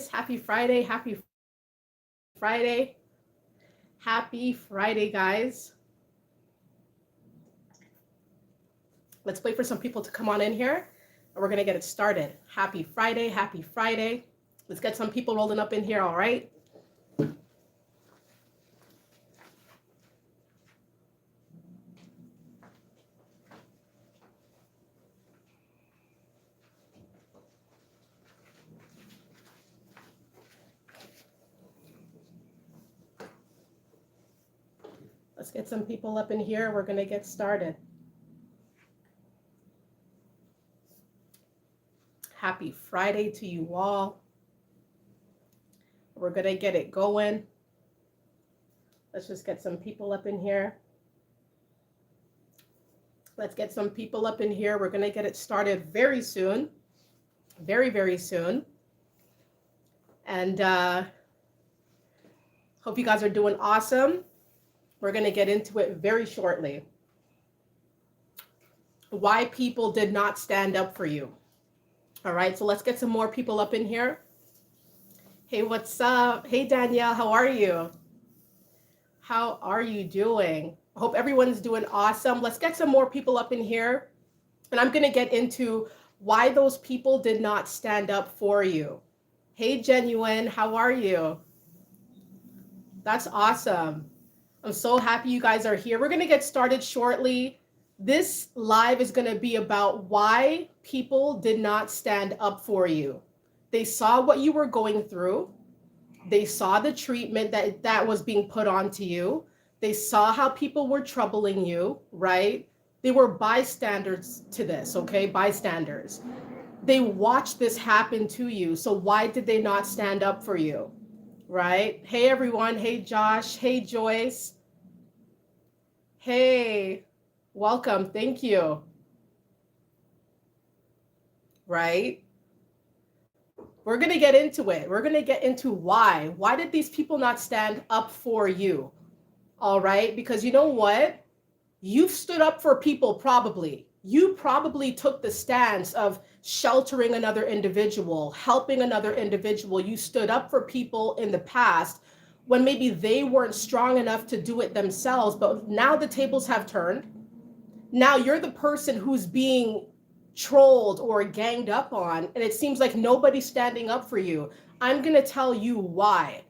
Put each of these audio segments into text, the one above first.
guys. Happy Friday. Happy Friday. Happy Friday, guys. Let's wait for some people to come on in here and we're going to get it started. Happy Friday. Happy Friday. Let's get some people rolling up in here, all right? Let's get some people up in here. We're going to get started. Happy Friday to you all. We're going to get it going. Let's just get some people up in here. Let's get some people up in here. We're going to get it started very soon. Very, very soon. And hope you guys are doing awesome. We're going to get into it very shortly. Why people did not stand up for you. All right, so let's get some more people up in here. Hey, what's up? Hey, Danielle, how are you? How are you doing? I hope everyone's doing awesome. Let's get some more people up in here. And I'm going to get into why those people did not stand up for you. Hey, Genuine, how are you? That's awesome. I'm so happy you guys are here. We're going to get started shortly. This live is going to be about why people did not stand up for you. They saw what you were going through. They saw the treatment that was being put onto you. They saw how people were troubling you, right? They were bystanders to this, okay? Bystanders. They watched this happen to you. So why did they not stand up for you? Right? Hey, everyone. Hey, Josh. Hey, Joyce. Hey, welcome. Thank you. Right? We're going to get into it. We're going to get into why. Why did these people not stand up for you? All right? Because you know what? You've stood up for people probably. You probably took the stance of sheltering another individual, helping another individual. You stood up for people in the past when maybe they weren't strong enough to do it themselves. But now the tables have turned. Now you're the person who's being trolled or ganged up on, and it seems like nobody's standing up for you. I'm going to tell you why.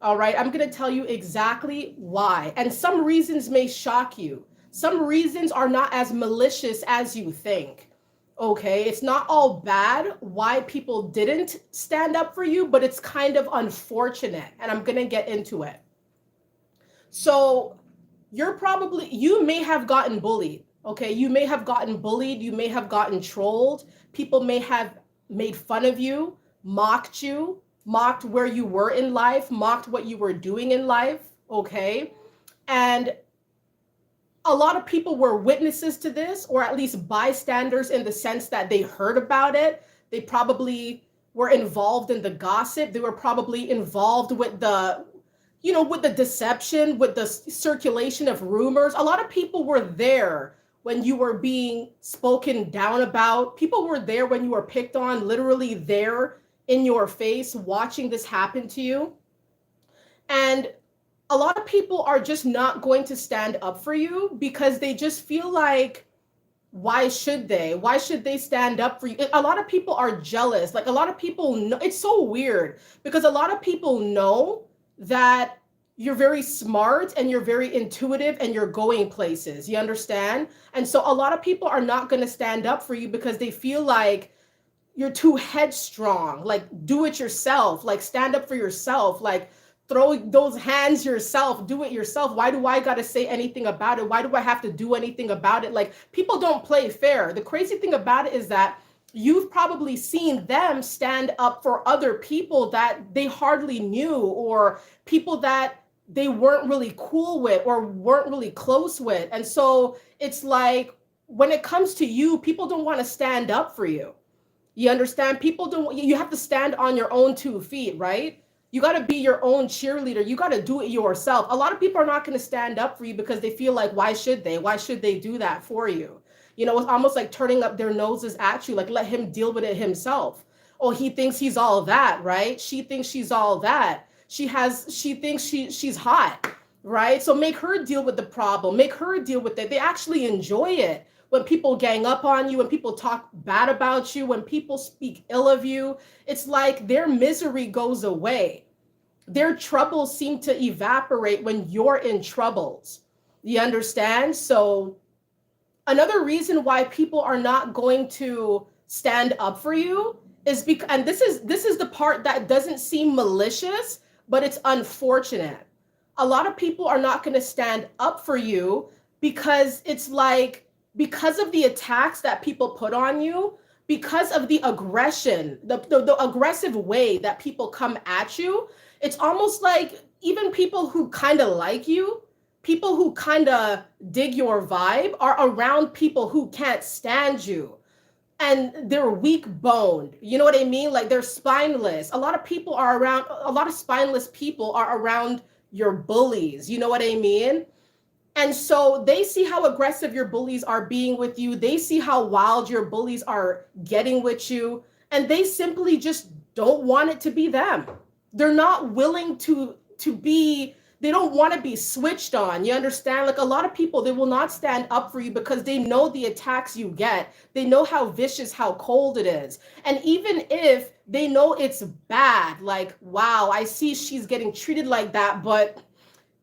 All right, I'm going to tell you exactly why. And some reasons may shock you. Some reasons are not as malicious as you think. Okay, it's not all bad why people didn't stand up for you, but it's kind of unfortunate, and I'm going to get into it. So you may have gotten bullied. Okay, you may have gotten bullied, you may have gotten trolled. People may have made fun of you, mocked where you were in life, mocked what you were doing in life, okay? And a lot of people were witnesses to this, or at least bystanders in the sense that they heard about it. They probably were involved in the gossip. They were probably involved with the deception, with the circulation of rumors. A lot of people were there when you were being spoken down about. People were there when you were picked on, literally there in your face, watching this happen to you. And a lot of people are just not going to stand up for you because they just feel like, why should they? Why should they stand up for you? A lot of people are jealous. Like, a lot of people know, it's so weird because a lot of people know that you're very smart and you're very intuitive and you're going places. You understand? And so a lot of people are not going to stand up for you because they feel like you're too headstrong. Like, do it yourself. Like, stand up for yourself. Like, throw those hands yourself, do it yourself. Why do I got to say anything about it? Why do I have to do anything about it? Like, people don't play fair. The crazy thing about it is that you've probably seen them stand up for other people that they hardly knew, or people that they weren't really cool with or weren't really close with. And so it's like, when it comes to you, people don't want to stand up for you. You understand? People don't, you have to stand on your own 2 feet, right? You got to be your own cheerleader. You got to do it yourself. A lot of people are not going to stand up for you because they feel like, why should they? Why should they do that for you? You know, it's almost like turning up their noses at you, like, let him deal with it himself. Oh, he thinks he's all that, right? She thinks she's all that. She thinks she's hot, right? So make her deal with the problem. Make her deal with it. They actually enjoy it when people gang up on you, when people talk bad about you, when people speak ill of you. It's like their misery goes away. Their troubles seem to evaporate when you're in troubles. You understand? So another reason why people are not going to stand up for you is because, and this is the part that doesn't seem malicious, but it's unfortunate. A lot of people are not going to stand up for you because it's like, because of the attacks that people put on you, because of the aggression, the aggressive way that people come at you. It's almost like even people who kind of like you, people who kind of dig your vibe, are around people who can't stand you, and they're weak boned. You know what I mean? Like they're spineless. A lot of people are around, a lot of spineless people are around your bullies. You know what I mean? And so they see how aggressive your bullies are being with you. They see how wild your bullies are getting with you. And they simply just don't want it to be them. They're not willing to be, they don't want to be switched on. You understand? Like a lot of people, they will not stand up for you because they know the attacks you get. They know how vicious, how cold it is. And even if they know it's bad, like, wow, I see she's getting treated like that, but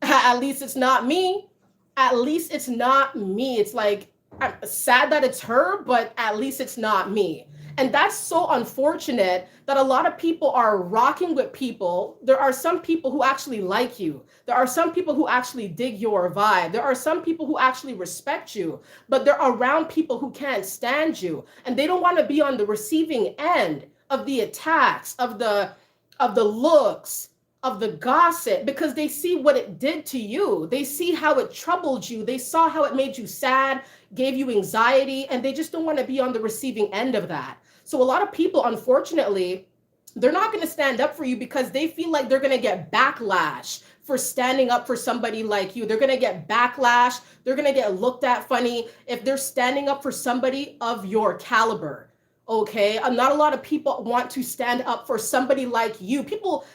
at least it's not me. At least it's not me. It's like, I'm sad that it's her, but at least it's not me. And that's so unfortunate that a lot of people are rocking with people. There are some people who actually like you. There are some people who actually dig your vibe. There are some people who actually respect you, but they're around people who can't stand you. And they don't want to be on the receiving end of the attacks, of the looks, of the gossip, because they see what it did to you. They see how it troubled you. They saw how it made you sad, gave you anxiety, and they just don't want to be on the receiving end of that. So a lot of people, unfortunately, they're not going to stand up for you because they feel like they're going to get backlash for standing up for somebody like you. They're going to get backlash. They're going to get looked at funny if they're standing up for somebody of your caliber. Okay, not a lot of people want to stand up for somebody like you. People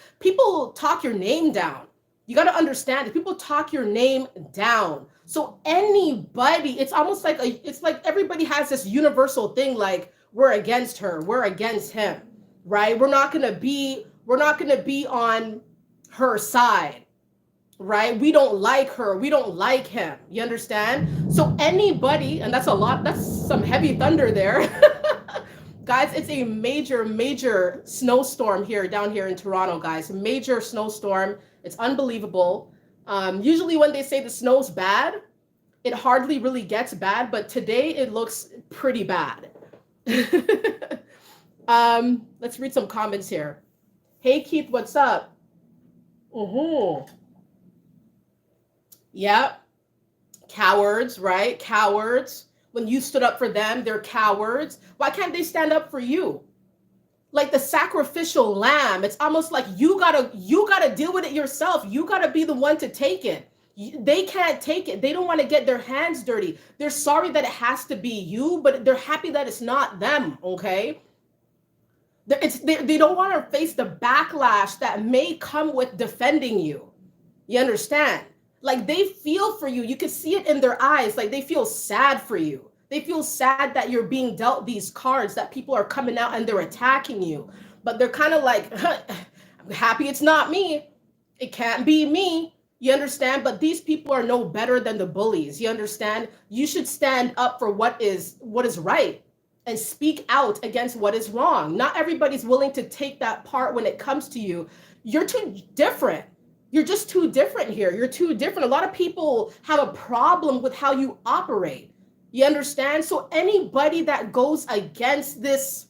talk your name down. You got to understand it. People talk your name down. So anybody, it's almost like it's like everybody has this universal thing, like we're against her, we're against him, right? We're not gonna be on her side, right? We don't like her, we don't like him. You understand? So anybody, and that's some heavy thunder there. Guys, it's a major snowstorm down here in Toronto, guys. Major snowstorm. It's unbelievable. Usually when they say the snow's bad, it hardly really gets bad, but today it looks pretty bad. Let's read some comments here. Hey, Keith, what's up? Yeah. Cowards, right? Cowards. When you stood up for them, they're cowards. Why can't they stand up for you? Like the sacrificial lamb. It's almost like you gotta deal with it yourself. You gotta be the one to take it. They can't take it. They don't want to get their hands dirty. They're sorry that it has to be you, but they're happy that it's not them, okay? They don't want to face the backlash that may come with defending you. You understand? Like they feel for you. You can see it in their eyes. Like they feel sad for you. They feel sad that you're being dealt these cards, that people are coming out and they're attacking you. But they're kind of like, I'm happy it's not me. It can't be me. You understand? But these people are no better than the bullies. You understand? You should stand up for what is right and speak out against what is wrong. Not everybody's willing to take that part when it comes to you. You're too different. You're just too different here. You're too different. A lot of people have a problem with how you operate. You understand? So anybody that goes against this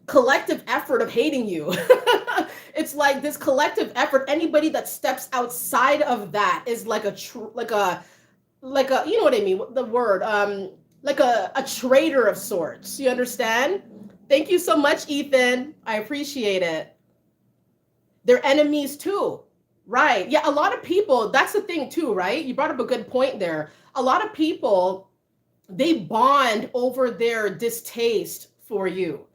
collective effort of hating you, it's like this collective effort. Anybody that steps outside of that is like a you know what I mean? The word, like a traitor of sorts. You understand? Thank you so much, Ethan. I appreciate it. They're enemies too. Right. Yeah, a lot of people, that's the thing too, right? You brought up a good point there. A lot of people, they bond over their distaste for you.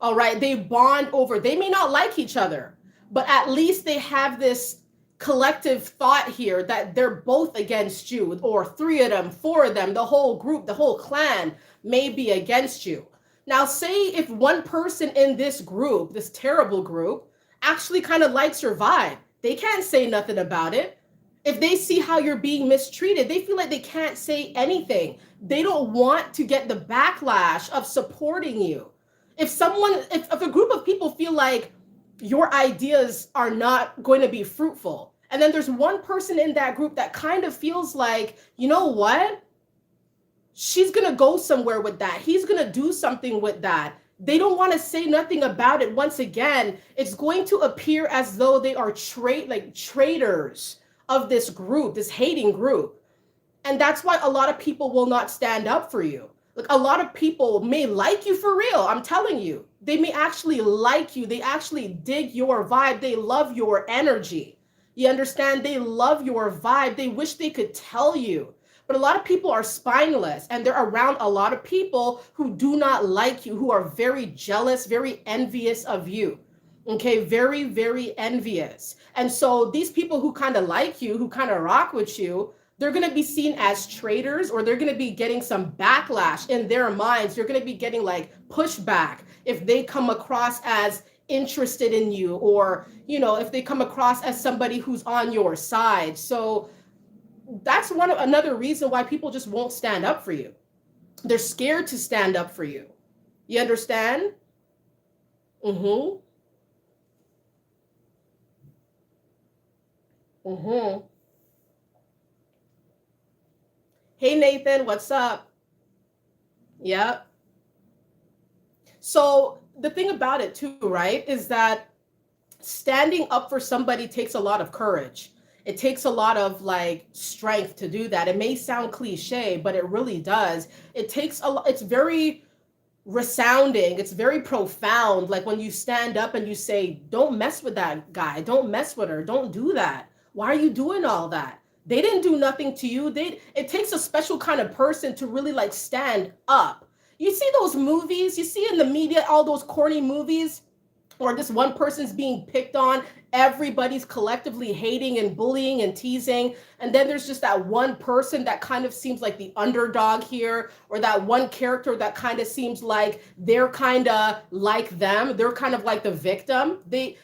All right. They bond over, they may not like each other, but at least they have this collective thought here that they're both against you, or three of them, four of them, the whole group, the whole clan may be against you. Now, say if one person in this group, this terrible group, actually kind of likes your vibe, they can't say nothing about it. If they see how you're being mistreated, they feel like they can't say anything. They don't want to get the backlash of supporting you. If a group of people feel like your ideas are not going to be fruitful, and then there's one person in that group that kind of feels like, you know what? She's going to go somewhere with that. He's going to do something with that. They don't want to say nothing about it. Once again, it's going to appear as though they are traitors of this group, this hating group. And that's why a lot of people will not stand up for you. Like, a lot of people may like you for real. I'm telling you, they may actually like you. They actually dig your vibe. They love your energy. You understand? They love your vibe. They wish they could tell you. But a lot of people are spineless, and they're around a lot of people who do not like you, who are very jealous, very envious of you. Okay, very, very envious. And so these people who kind of like you, who kind of rock with you, they're going to be seen as traitors, or they're going to be getting some backlash in their minds. They're going to be getting like pushback if they come across as interested in you, or, you know, if they come across as somebody who's on your side. So that's another reason why people just won't stand up for you. They're scared to stand up for you. You understand? Mm-hmm. Mm-hmm. Hey, Nathan, what's up? Yep. So the thing about it too, right, is that standing up for somebody takes a lot of courage. It takes a lot of like strength to do that. It may sound cliche, but it really does. It takes a lot. It's very resounding. It's very profound. Like when you stand up and you say, don't mess with that guy. Don't mess with her. Don't do that. Why are you doing all that? They didn't do nothing to you. It takes a special kind of person to really like stand up. You see those movies, you see in the media, all those corny movies, or this one person's being picked on, everybody's collectively hating and bullying and teasing, and then there's just that one person that kind of seems like the underdog here, or that one character that kind of seems like they're kind of like them, they're kind of like the victim. They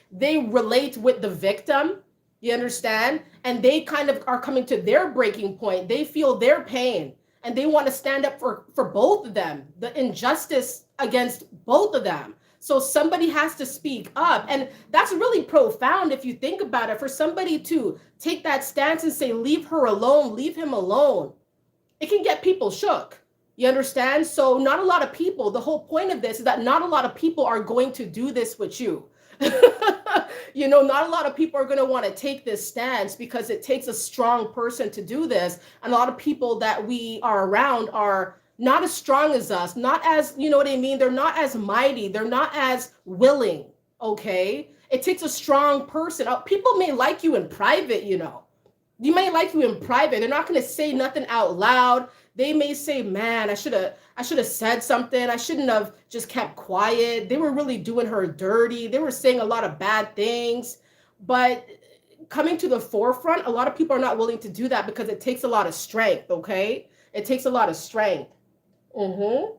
relate with the victim, you understand, and they kind of are coming to their breaking point. They feel their pain, and they want to stand up for both of them, the injustice against both of them. So somebody has to speak up. And that's really profound if you think about it. For somebody to take that stance and say, leave her alone, leave him alone, it can get people shook. You understand? So not a lot of people, the whole point of this is that not a lot of people are going to do this with you. You know, not a lot of people are going to want to take this stance, because it takes a strong person to do this. And a lot of people that we are around are not as strong as us, not as, you know what I mean? They're not as mighty. They're not as willing. Okay. It takes a strong person. People may like you in private, you know. You may like you in private. They're not going to say nothing out loud. They may say, man, I should have said something. I shouldn't have just kept quiet. They were really doing her dirty. They were saying a lot of bad things. But coming to the forefront, a lot of people are not willing to do that, because it takes a lot of strength. Okay. It takes a lot of strength. Mm-hmm.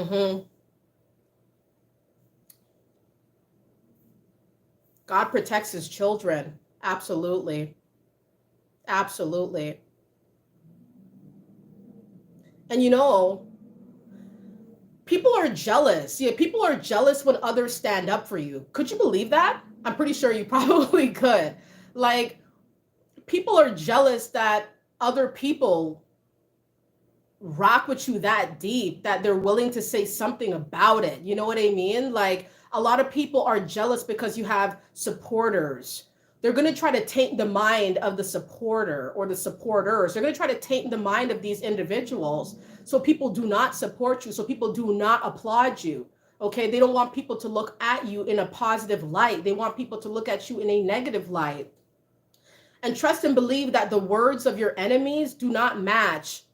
Mm-hmm. God protects his children. Absolutely. Absolutely. And you know, people are jealous. Yeah, people are jealous when others stand up for you. Could you believe that? I'm pretty sure you probably could. Like, people are jealous that other people rock with you that deep, that they're willing to say something about it. You know what I mean? Like, a lot of people are jealous because you have supporters. They're going to try to taint the mind of the supporter or the supporters. They're going to try to taint the mind of these individuals, so people do not support you, so people do not applaud you. Okay, they don't want people to look at you in a positive light. They want people to look at you in a negative light. And trust and believe that the words of your enemies do not match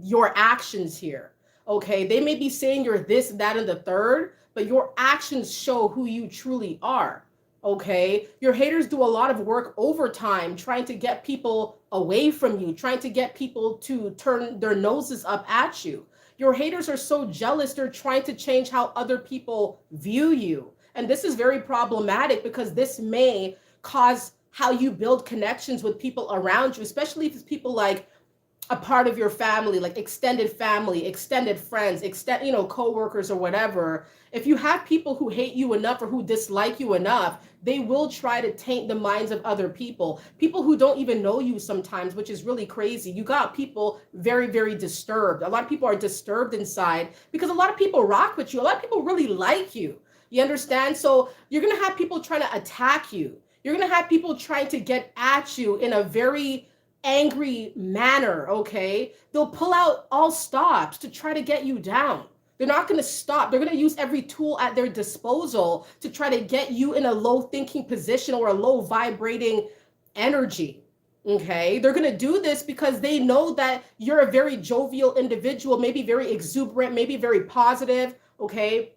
your actions here. Okay, they may be saying you're this, that, and the third, but your actions show who you truly are. Okay, your haters do a lot of work overtime trying to get people away from you, trying to get people to turn their noses up at you. Your haters are so jealous, they're trying to change how other people view you. And this is very problematic because this may cause how you build connections with people around you, especially if it's people like a part of your family, like extended friends, coworkers or whatever. If you have people who hate you enough or who dislike you enough, they will try to taint the minds of other people who don't even know you sometimes, which is really crazy. You got people very, very disturbed. A lot of people are disturbed inside because a lot of people rock with you. A lot of people really like you. You understand? So you're going to have people trying to attack you. You're going to have people trying to get at you in a very angry manner, okay? They'll pull out all stops to try to get you down. They're not going to stop. They're going to use every tool at their disposal to try to get you in a low thinking position or a low vibrating energy, okay? They're going to do this because they know that you're a very jovial individual, maybe very exuberant, maybe very positive, okay?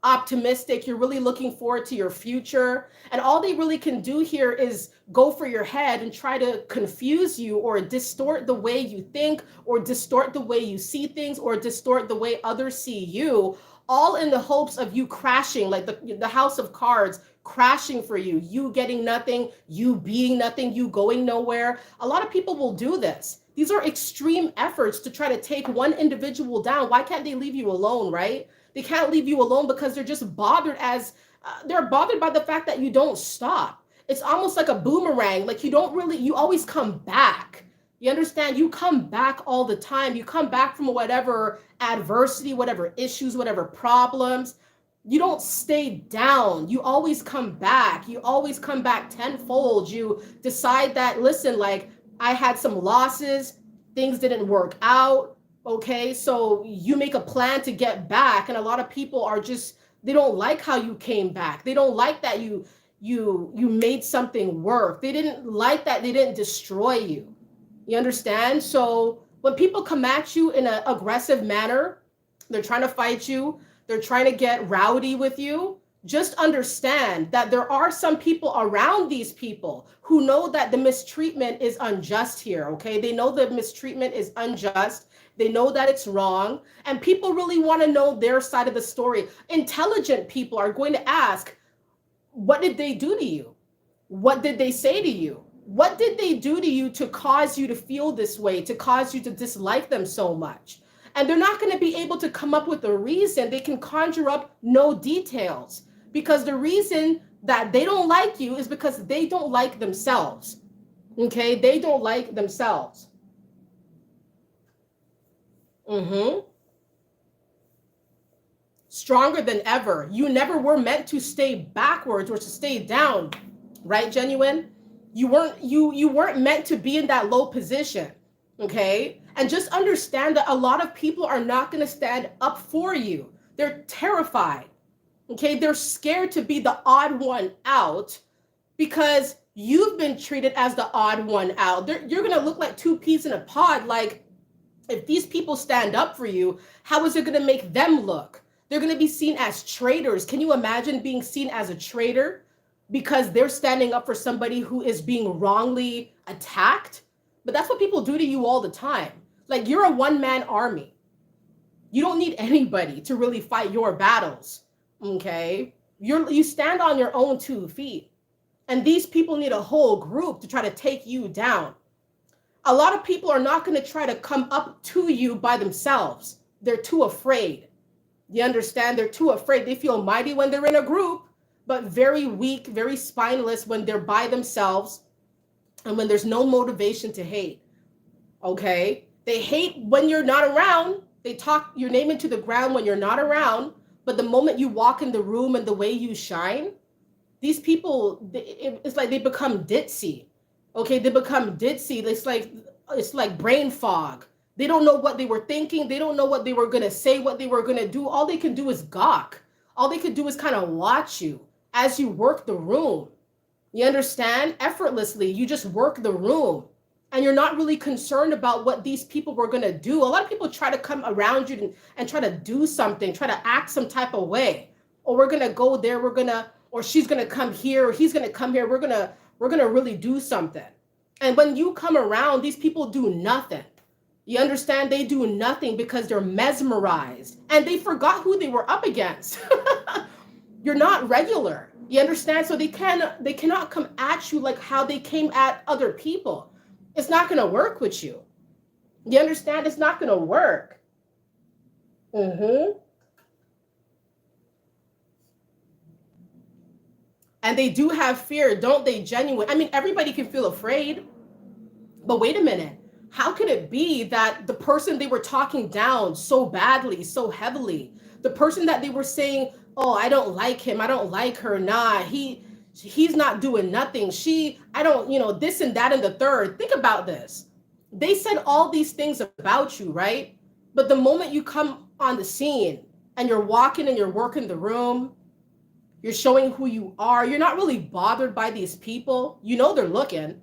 Optimistic, you're really looking forward to your future. And all they really can do here is go for your head and try to confuse you or distort the way you think or distort the way you see things or distort the way others see you, all in the hopes of you crashing, like the house of cards crashing for you, you getting nothing, you being nothing, you going nowhere. A lot of people will do this. These are extreme efforts to try to take one individual down. Why can't they leave you alone, right? They can't leave you alone because they're just bothered they're bothered by the fact that you don't stop. It's almost like a boomerang. Like you always come back. You understand? You come back all the time. You come back from whatever adversity, whatever issues, whatever problems. You don't stay down. You always come back. You always come back tenfold. You decide that, listen, like I had some losses, things didn't work out. Okay, so you make a plan to get back, and a lot of people are they don't like how you came back. They don't like that you made something work. They didn't like that they didn't destroy you. You understand? So when people come at you in an aggressive manner, they're trying to fight you, they're trying to get rowdy with you. Just understand that there are some people around these people who know that the mistreatment is unjust here, okay? They know the mistreatment is unjust. They know that it's wrong, and people really want to know their side of the story. Intelligent people are going to ask, what did they do to you? What did they say to you? What did they do to you to cause you to feel this way, to cause you to dislike them so much? And they're not going to be able to come up with a reason. They can conjure up no details because the reason that they don't like you is because they don't like themselves. Okay, they don't like themselves. Stronger than ever. You never were meant to stay backwards or to stay down, right, Genuine? You weren't meant to be in that low position, okay? And just understand that a lot of people are not going to stand up for you. They're terrified, okay? They're scared to be the odd one out because you've been treated as the odd one out. You're going to look like two peas in a pod. Like, if these people stand up for you, how is it going to make them look? They're going to be seen as traitors. Can you imagine being seen as a traitor because they're standing up for somebody who is being wrongly attacked? But that's what people do to you all the time. Like, you're a one-man army. You don't need anybody to really fight your battles, okay? You stand on your own 2 feet. And these people need a whole group to try to take you down. A lot of people are not going to try to come up to you by themselves. They're too afraid. You understand? They're too afraid. They feel mighty when they're in a group, but very weak, very spineless when they're by themselves and when there's no motivation to hate. Okay? They hate when you're not around. They talk your name into the ground when you're not around, but the moment you walk in the room and the way you shine, these people, it's like they become ditzy. Okay, they become ditzy. It's like brain fog. They don't know what they were thinking. They don't know what they were going to say, what they were going to do. All they can do is gawk. All they could do is kind of watch you as you work the room. You understand? Effortlessly, you just work the room. and you're not really concerned about what these people were going to do. A lot of people try to come around you and try to do something, try to act some type of way. Or we're going to go there, or she's going to come here, or he's going to come here. We're going to really do something. And when you come around, these people do nothing. You understand? They do nothing because they're mesmerized and they forgot who they were up against. You're not regular. You understand? So they cannot come at you like how they came at other people. It's not going to work with you. You understand? It's not going to work. And they do have fear, don't they? Genuine. I mean, everybody can feel afraid. But wait a minute. How could it be that the person they were talking down so badly, so heavily, the person that they were saying, oh, I don't like him, I don't like her, nah, he's not doing nothing, I don't, this and that and the third. Think about this. They said all these things about you, right? But the moment you come on the scene and you're walking and you're working the room, you're showing who you are, you're not really bothered by these people. You know they're looking.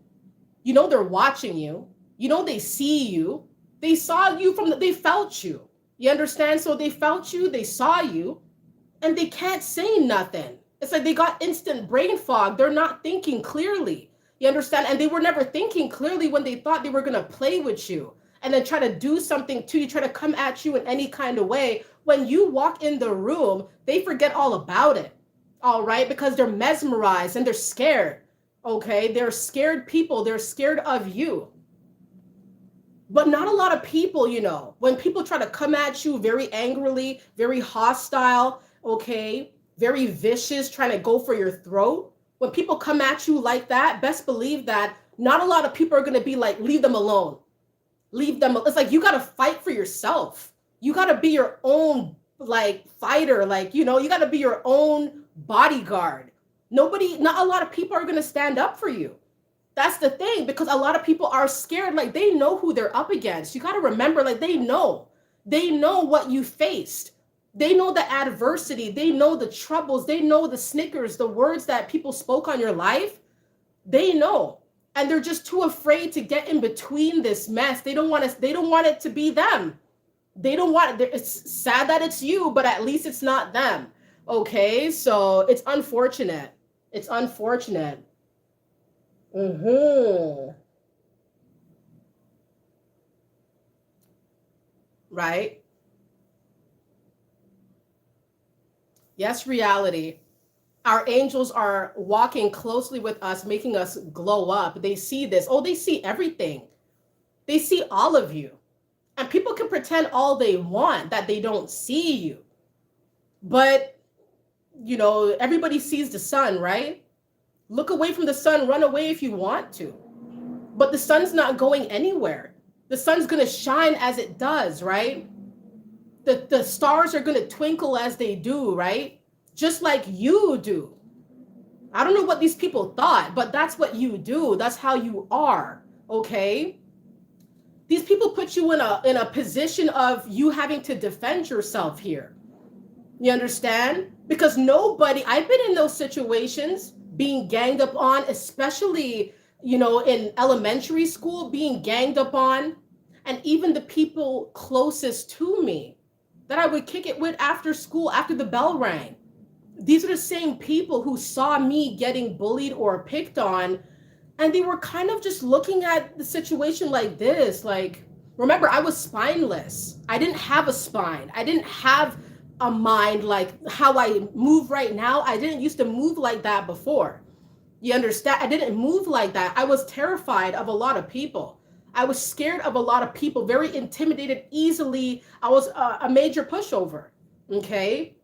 You know they're watching you. You know they see you. They saw you they felt you. You understand? So they felt you, they saw you, and they can't say nothing. It's like they got instant brain fog. They're not thinking clearly. You understand? And they were never thinking clearly when they thought they were going to play with you and then try to do something to you, try to come at you in any kind of way. When you walk in the room, they forget all about it. All right? Because they're mesmerized and they're scared. Okay? They're scared people. They're scared of you. But not a lot of people, when people try to come at you very angrily, very hostile, okay, very vicious, trying to go for your throat. When people come at you like that, best believe that not a lot of people are going to be like, leave them alone. Leave them. It's like you got to fight for yourself. You got to be your own fighter. You got to be your own bodyguard. Not a lot of people are going to stand up for you. That's the thing, because a lot of people are scared. They know who they're up against. You got to remember, they know what you faced. They know the adversity. They know the troubles. They know the snickers, the words that people spoke on your life. They know. And they're just too afraid to get in between this mess. They don't want it to be them. They don't want it. It's sad that it's you, but at least it's not them. Okay. So it's unfortunate. It's unfortunate. Right? Yes, reality. Our angels are walking closely with us, making us glow up. They see this. Oh, they see everything. They see all of you. And people can pretend all they want that they don't see you. But, everybody sees the sun, right? Look away from the sun, run away if you want to. But the sun's not going anywhere. The sun's going to shine as it does, right? The stars are going to twinkle as they do, right? Just like you do. I don't know what these people thought, but that's what you do. That's how you are, okay? These people put you in a position of you having to defend yourself here. You understand? Because I've been in those situations, being ganged up on, especially, in elementary school, being ganged up on, and even the people closest to me that I would kick it with after school, after the bell rang. These are the same people who saw me getting bullied or picked on, and they were kind of just looking at the situation like this. Remember, I was spineless. I didn't have a spine. I didn't have a mind like how I move right now. I didn't used to move like that before. You understand? I didn't move like that. I was terrified of a lot of people. I was scared of a lot of people, very intimidated easily. I was a major pushover, okay?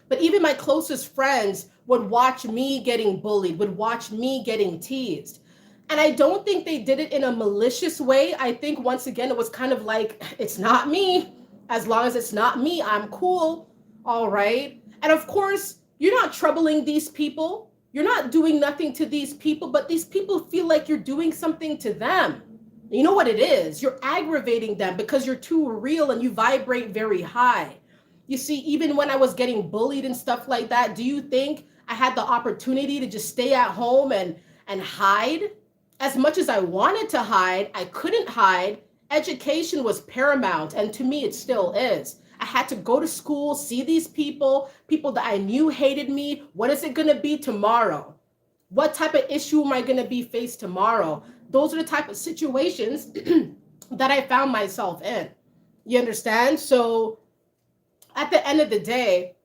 But even my closest friends would watch me getting bullied, would watch me getting teased. And I don't think they did it in a malicious way. I think, once again, it was kind of like, it's not me. As long as it's not me, I'm cool. All right. And of course, you're not troubling these people. You're not doing nothing to these people, but these people feel like you're doing something to them. You know what it is? You're aggravating them because you're too real and you vibrate very high. You see, even when I was getting bullied and stuff like that, do you think I had the opportunity to just stay at home and hide? as much as I wanted to hide, I couldn't hide. Education was paramount, and to me, it still is. I had to go to school, see these people, people that I knew hated me. What is it going to be tomorrow? What type of issue am I going to be faced tomorrow? Those are the type of situations that I found myself in. You understand? So at the end of the day,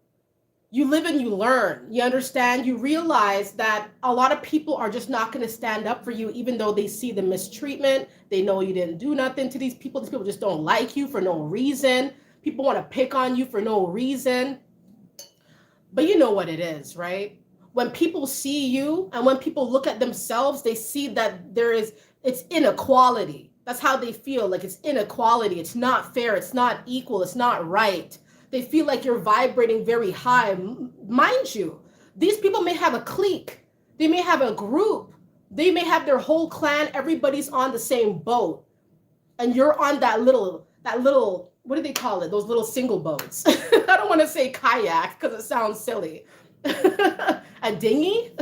you live and you learn. You understand? You realize that a lot of people are just not going to stand up for you, even though they see the mistreatment. They know you didn't do nothing to these people. These people just don't like you for no reason. People want to pick on you for no reason. But you know what it is, right? When people see you and when people look at themselves, they see that it's inequality. That's how they feel, like it's inequality. It's not fair. It's not equal. It's not right. They feel like you're vibrating very high. Mind you, these people may have a clique. They may have a group. They may have their whole clan. Everybody's on the same boat. And you're on that little, what do they call it? Those little single boats. I don't want to say kayak because it sounds silly. A dinghy?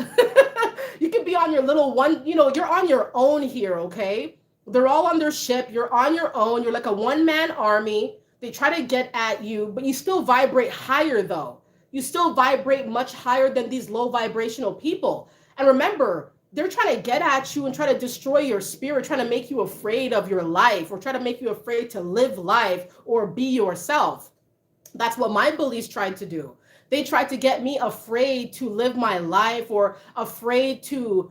You could be on your little one, you're on your own here, okay? They're all on their ship. You're on your own. You're like a one-man army. They try to get at you, but you still vibrate higher though. You still vibrate much higher than these low vibrational people. And remember, they're trying to get at you and try to destroy your spirit, trying to make you afraid of your life or try to make you afraid to live life or be yourself. That's what my bullies tried to do. They tried to get me afraid to live my life or afraid to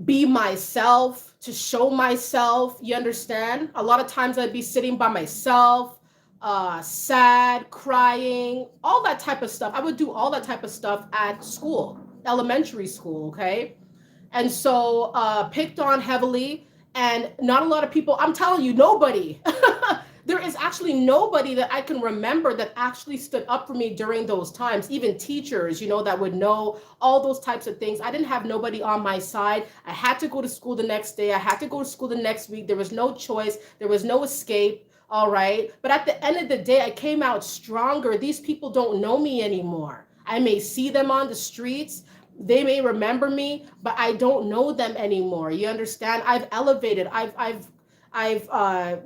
be myself, to show myself. You understand? A lot of times I'd be sitting by myself, sad, crying, all that type of stuff. I would do all that type of stuff at school, elementary school, okay? And so picked on heavily, and not a lot of people, I'm telling you, nobody. There is actually nobody that I can remember that actually stood up for me during those times, even teachers, that would know all those types of things. I didn't have nobody on my side. I had to go to school the next day. I had to go to school the next week. There was no choice. There was no escape. All right. But at the end of the day, I came out stronger. These people don't know me anymore. I may see them on the streets. They may remember me, but I don't know them anymore. You understand? I've elevated. I've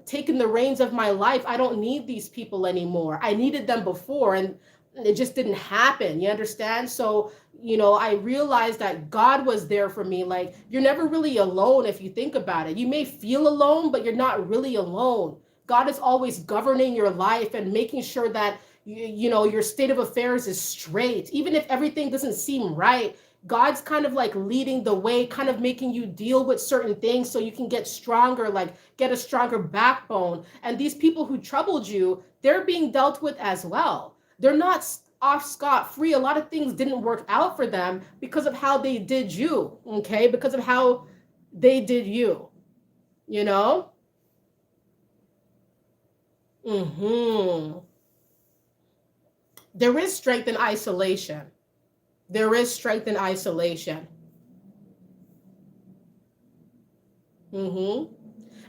taken the reins of my life. I don't need these people anymore. I needed them before and it just didn't happen. You understand? So, I realized that God was there for me. Like, you're never really alone if you think about it. You may feel alone, but you're not really alone. God is always governing your life and making sure that, your state of affairs is straight. Even if everything doesn't seem right, God's kind of like leading the way, kind of making you deal with certain things so you can get stronger, like get a stronger backbone. And these people who troubled you, they're being dealt with as well. They're not off scot-free. A lot of things didn't work out for them because of how they did you, okay? Because of how they did you, There is strength in isolation. There is strength in isolation. And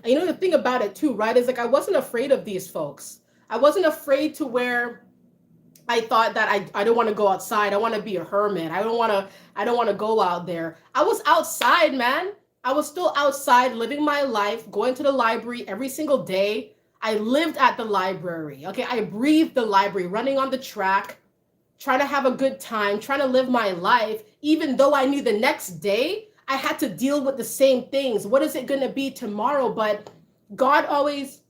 the thing about it too, right, is like I wasn't afraid of these folks. I wasn't afraid to where I thought that I don't want to go outside. I want to be a hermit. I don't want to go out there. I was outside, man. I was still outside living my life, going to the library every single day. I lived at the library. Okay, I breathed the library, running on the track, trying to have a good time, trying to live my life, even though I knew the next day I had to deal with the same things. What is it going to be tomorrow? But God always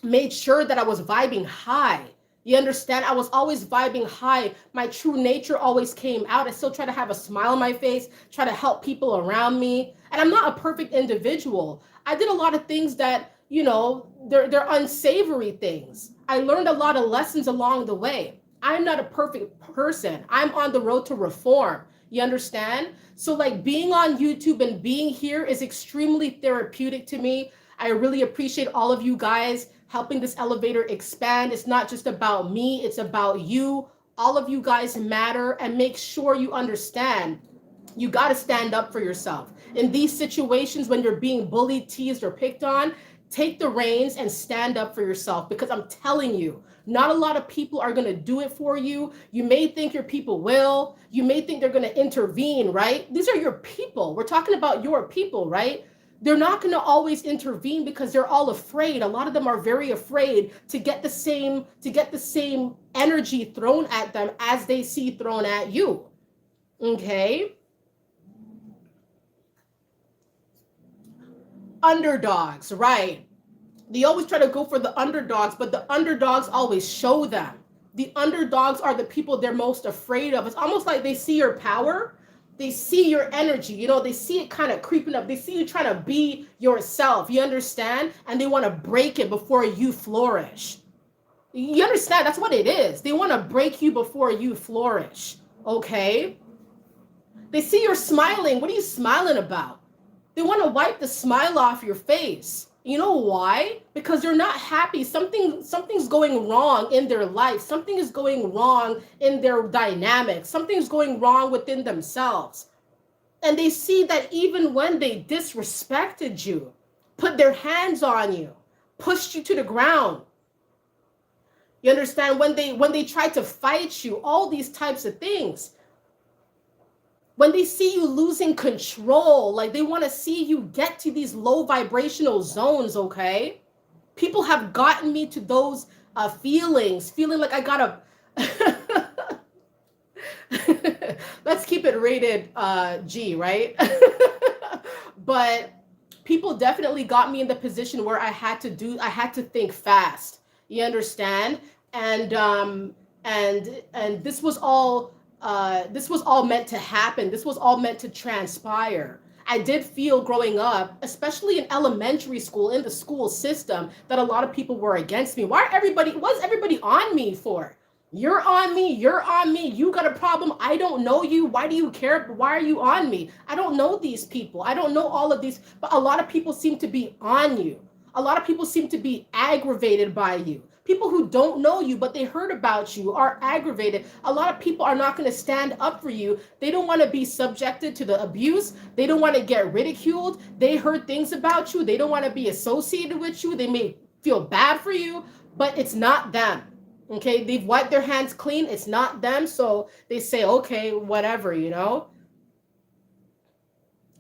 made sure that I was vibing high. You understand? I was always vibing high. My true nature always came out. I still try to have a smile on my face, try to help people around me. And I'm not a perfect individual. I did a lot of things that, they're unsavory things. I learned a lot of lessons along the way. I'm not a perfect person. I'm on the road to reform. You understand? So like being on YouTube and being here is extremely therapeutic to me. I really appreciate all of you guys helping this elevator expand. It's not just about me, it's about you. All of you guys matter, and make sure you understand. You got to stand up for yourself. In these situations when you're being bullied, teased, or picked on, Take the reins and stand up for yourself, because I'm telling you, not a lot of people are going to do it for you. You may think your people will. You may think they're going to intervene, right? These are your people. We're talking about your people, right? They're not going to always intervene because they're all afraid. A lot of them are very afraid to get the same energy thrown at them as they see thrown at you. Okay? Underdogs, right? They always try to go for the underdogs, but the underdogs always show them. The underdogs are the people they're most afraid of. It's almost like they see your power, they see your energy, they see it kind of creeping up. They see you trying to be yourself, you understand? And they want to break it before you flourish. You understand? That's what it is. They want to break you before you flourish, okay? They see you're smiling. What are you smiling about? They want to wipe the smile off your face. You know why? Because they're not happy. Something's going wrong in their life. Something is going wrong in their dynamics. Something's going wrong within themselves. And they see that even when they disrespected you, put their hands on you, pushed you to the ground. You understand? When they tried to fight you, all these types of things. When they see you losing control, like they want to see you get to these low vibrational zones, okay? People have gotten me to those feeling like I gotta, let's keep it rated G, right? But people definitely got me in the position where I had to think fast. You understand? And this was all meant to happen. This was all meant to transpire. I did feel growing up, especially in elementary school, in the school system, that a lot of people were against me. What's everybody on me for? You're on me, you got a problem, I don't know you, why do you care? Why are you on me? I don't know these people, I don't know all of these, but a lot of people seem to be on you. A lot of people seem to be aggravated by you. People who don't know you, but they heard about you, are aggravated. A lot of people are not going to stand up for you. They don't want to be subjected to the abuse. They don't want to get ridiculed. They heard things about you. They don't want to be associated with you. They may feel bad for you, but it's not them. Okay, they've wiped their hands clean. It's not them. So they say, okay, whatever,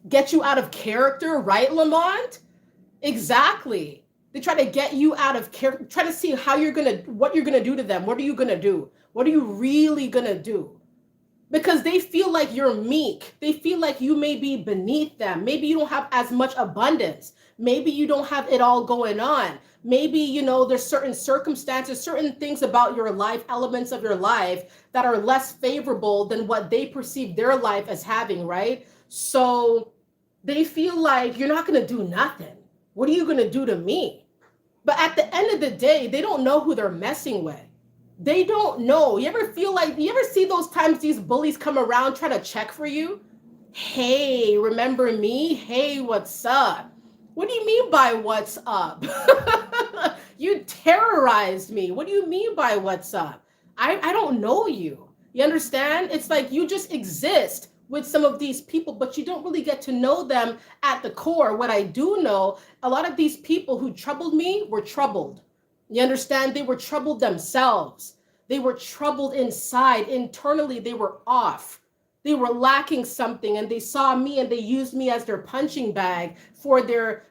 Get you out of character, right, Lamont? Exactly. They try to get you out of character, try to see what you're gonna do to them. What are you gonna do? What are you really gonna do? Because they feel like you're meek. They feel like you may be beneath them. Maybe you don't have as much abundance. Maybe you don't have it all going on. Maybe, there's certain circumstances, certain things about your life, elements of your life that are less favorable than what they perceive their life as having, right? So they feel like you're not gonna do nothing. What are you going to do to me? But at the end of the day, they don't know who they're messing with. They don't know. You ever see those times these bullies come around try to check for you? Hey, remember me? Hey, what's up? What do you mean by what's up? You terrorized me. What do you mean by what's up? I don't know you. You understand? It's like you just exist with some of these people, but you don't really get to know them at the core. What I do know, a lot of these people who troubled me were troubled. You understand? They were troubled themselves. They were troubled inside. Internally, they were off. They were lacking something, and they saw me and they used me as their punching bag for their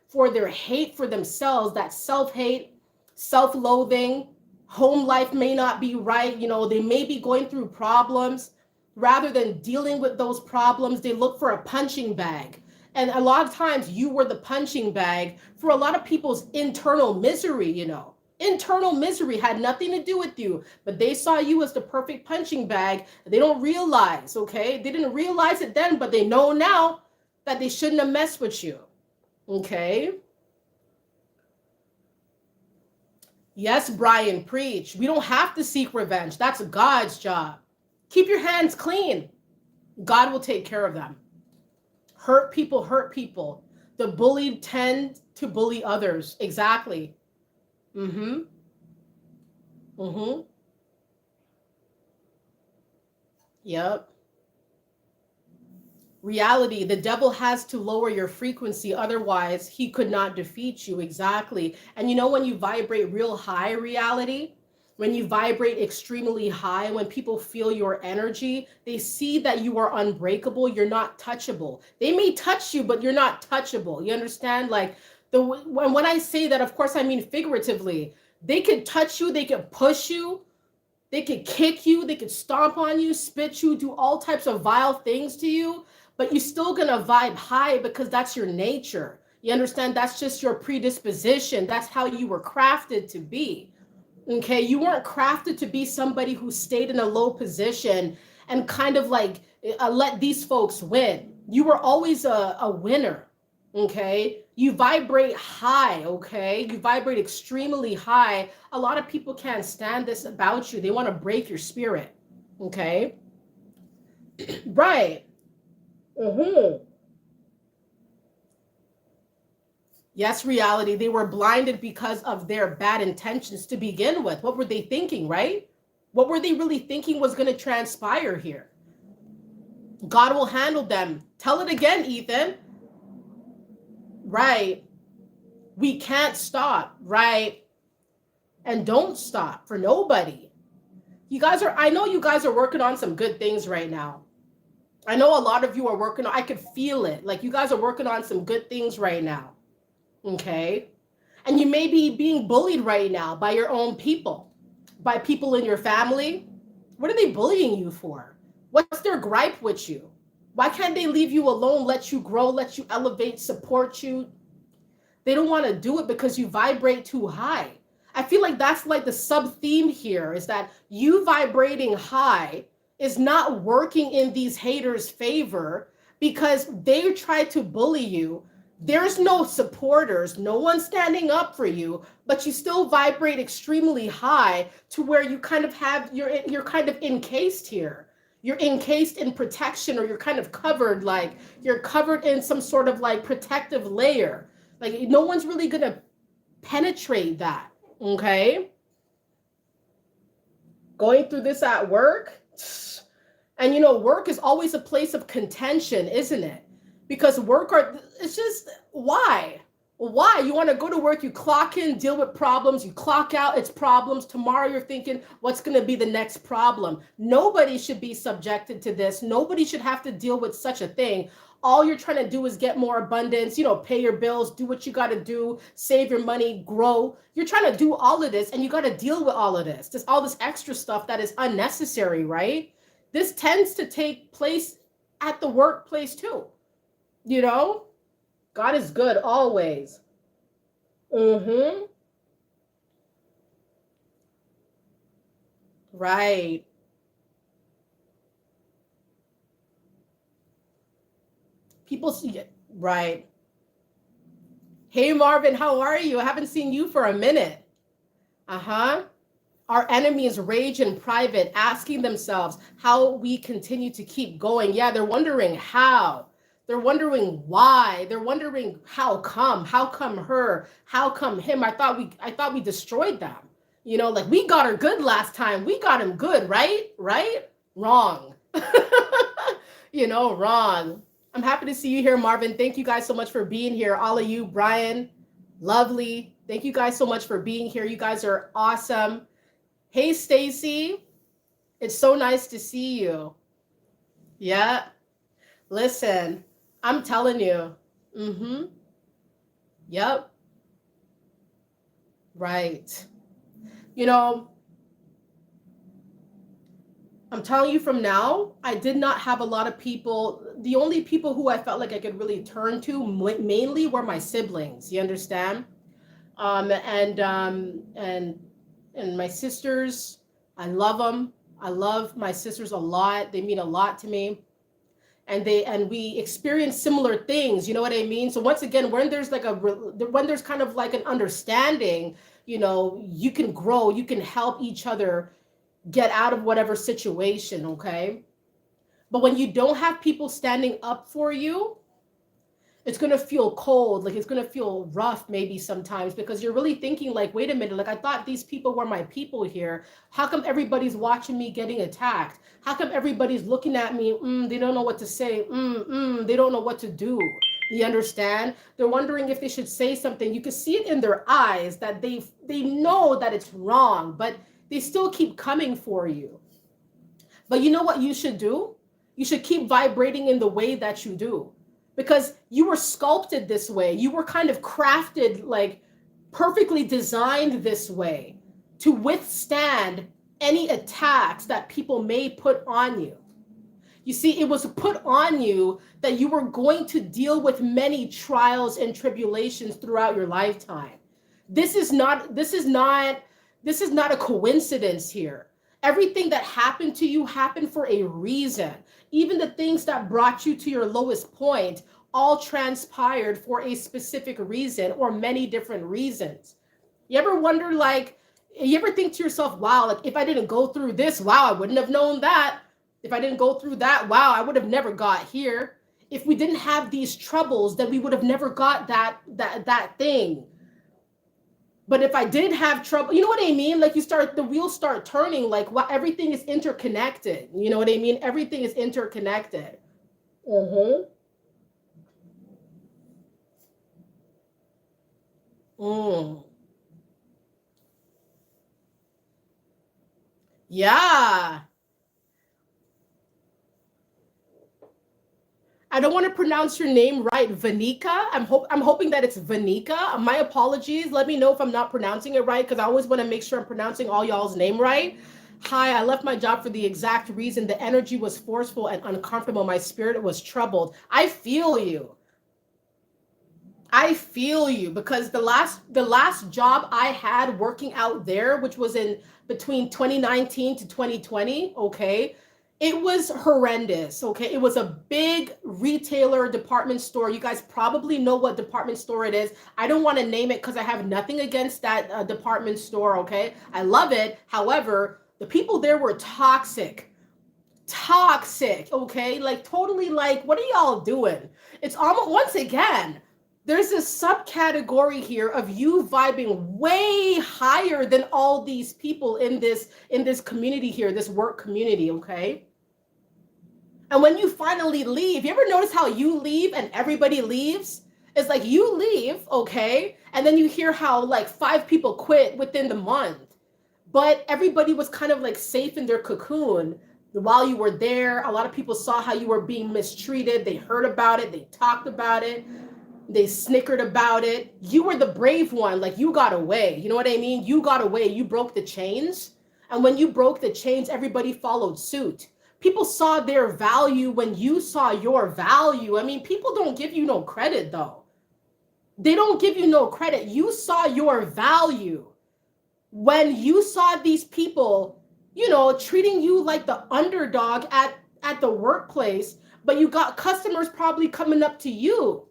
hate for themselves, that self-hate, self-loathing. Home life may not be right. They may be going through problems. Rather than dealing with those problems, they look for a punching bag. And a lot of times you were the punching bag for a lot of people's internal misery, Internal misery had nothing to do with you, but they saw you as the perfect punching bag. They don't realize, okay? They didn't realize it then, but they know now that they shouldn't have messed with you, okay? Yes, Brian, preach. We don't have to seek revenge. That's God's job. Keep your hands clean. God will take care of them. Hurt people. The bullied tend to bully others. Exactly. Yep. Reality, the devil has to lower your frequency, otherwise he could not defeat you. Exactly. And you know, when you vibrate real high, reality, when you vibrate extremely high, when people feel your energy, they see that you are unbreakable, you're not touchable. They may touch you, but you're not touchable. You understand? Like, when I say that, of course I mean figuratively. They could touch you, they could push you, they could kick you, they could stomp on you, spit you, do all types of vile things to you, but you're still gonna vibe high because that's your nature. You understand? That's just your predisposition. That's how you were crafted to be. Okay, you weren't crafted to be somebody who stayed in a low position and kind of like let these folks win. You were always a winner. Okay, you vibrate high. Okay, you vibrate extremely high. A lot of people can't stand this about you. They want to break your spirit. Okay, right. Mm-hmm. Yes, reality. They were blinded because of their bad intentions to begin with. What were they thinking, right? What were they really thinking was going to transpire here? God will handle them. Tell it again, Ethan. Right. We can't stop, right? And don't stop for nobody. You guys are, I know you guys are working on some good things right now. I know a lot of you are working on, I could feel it. Like you guys are working on some good things right now. Okay. And you may be being bullied right now by your own people, by people in your family. What are they bullying you for? What's their gripe with you? Why can't they leave you alone, let you grow, let you elevate, support you? They don't want to do it because you vibrate too high. I feel like that's like the sub theme here is that you vibrating high is not working in these haters' favor because they try to bully you. There's no supporters, no one standing up for you, but you still vibrate extremely high to where you kind of have, you're kind of encased here. You're encased in protection, or you're kind of covered, like you're covered in some sort of like protective layer. Like no one's really gonna penetrate that, okay? Going through this at work, and you know, work is always a place of contention, isn't it? Because it's just, why? Why? You want to go to work, you clock in, deal with problems, you clock out, it's problems. Tomorrow you're thinking, what's going to be the next problem? Nobody should be subjected to this. Nobody should have to deal with such a thing. All you're trying to do is get more abundance, you know, pay your bills, do what you got to do, save your money, grow. You're trying to do all of this and you got to deal with all of this. Just all this extra stuff that is unnecessary, right? This tends to take place at the workplace too. You know, God is good always. Mm-hmm. Right. People see it. Right. Hey, Marvin, how are you? I haven't seen you for a minute. Uh-huh. Our enemies rage in private, asking themselves how we continue to keep going. Yeah, they're wondering how. They're wondering why. They're wondering how come? How come her? How come him? I thought we destroyed them. You know, like we got her good last time. We got him good, right? Right? Wrong. You know, wrong. I'm happy to see you here, Marvin. Thank you guys so much for being here. All of you, Brian, lovely. Thank you guys so much for being here. You guys are awesome. Hey, Stacy. It's so nice to see you. Yeah. Listen, I'm telling you. Mm-hmm. Yep. Right. You know, I'm telling you from now, I did not have a lot of people. The only people who I felt like I could really turn to mainly were my siblings. You understand? And my sisters, I love them. I love my sisters a lot. They mean a lot to me. And we experience similar things, you know what I mean? So once again, when there's like when there's kind of like an understanding, you know, you can grow, you can help each other get out of whatever situation, okay? But when you don't have people standing up for you, It's going to feel cold, like it's going to feel rough maybe sometimes, because you're really thinking like, wait a minute, like I thought these people were my people here. How come everybody's watching me getting attacked? How come everybody's looking at me? They don't know what to say. They don't know what to do. You understand? They're wondering if they should say something. You can see it in their eyes that they know that it's wrong, but they still keep coming for you. But you know what you should do? You should keep vibrating in the way that you do, because you were sculpted this way. You were kind of crafted, like perfectly designed this way to withstand any attacks that people may put on you. You see, it was put on you that you were going to deal with many trials and tribulations throughout your lifetime. This is not a coincidence here. Everything that happened to you happened for a reason. Even the things that brought you to your lowest point all transpired for a specific reason, or many different reasons. You ever wonder, like, you ever think to yourself, wow, like if I didn't go through this, wow, I wouldn't have known that. If I didn't go through that, wow, I would have never got here. If we didn't have these troubles, then we would have never got that thing. But if I did have trouble, you know what I mean? Like the wheels start turning, like everything is interconnected. You know what I mean? Everything is interconnected. Mm-hmm. Yeah. I don't want to pronounce your name right, Vanika. I'm hoping that it's Vanika. My apologies. Let me know if I'm not pronouncing it right, because I always want to make sure I'm pronouncing all y'all's name right. Hi, I left my job for the exact reason. The energy was forceful and uncomfortable. My spirit was troubled. I feel you. I feel you, because the last job I had working out there, which was in between 2019 to 2020, okay, it was horrendous. Okay, it was a big retailer department store. You guys probably know what department store it is. I don't want to name it because I have nothing against that department store. Okay, I love it. However, the people there were toxic. Okay, like totally, like, what are y'all doing? It's almost, once again, there's a subcategory here of you vibing way higher than all these people in this community here, this work community. Okay, and when you finally leave, you ever notice how you leave and everybody leaves? It's like you leave, okay, and then you hear how like 5 people quit within the month, but everybody was kind of like safe in their cocoon while you were there. A lot of people saw how you were being mistreated. They heard about it. They talked about it. They snickered about it. You were the brave one. Like, you got away. You know what I mean? You got away. You broke the chains. And when you broke the chains, everybody followed suit. People saw their value when you saw your value. I mean, people don't give you no credit, though. They don't give you no credit. You saw your value when you saw these people, you know, treating you like the underdog at the workplace, but you got customers probably coming up to you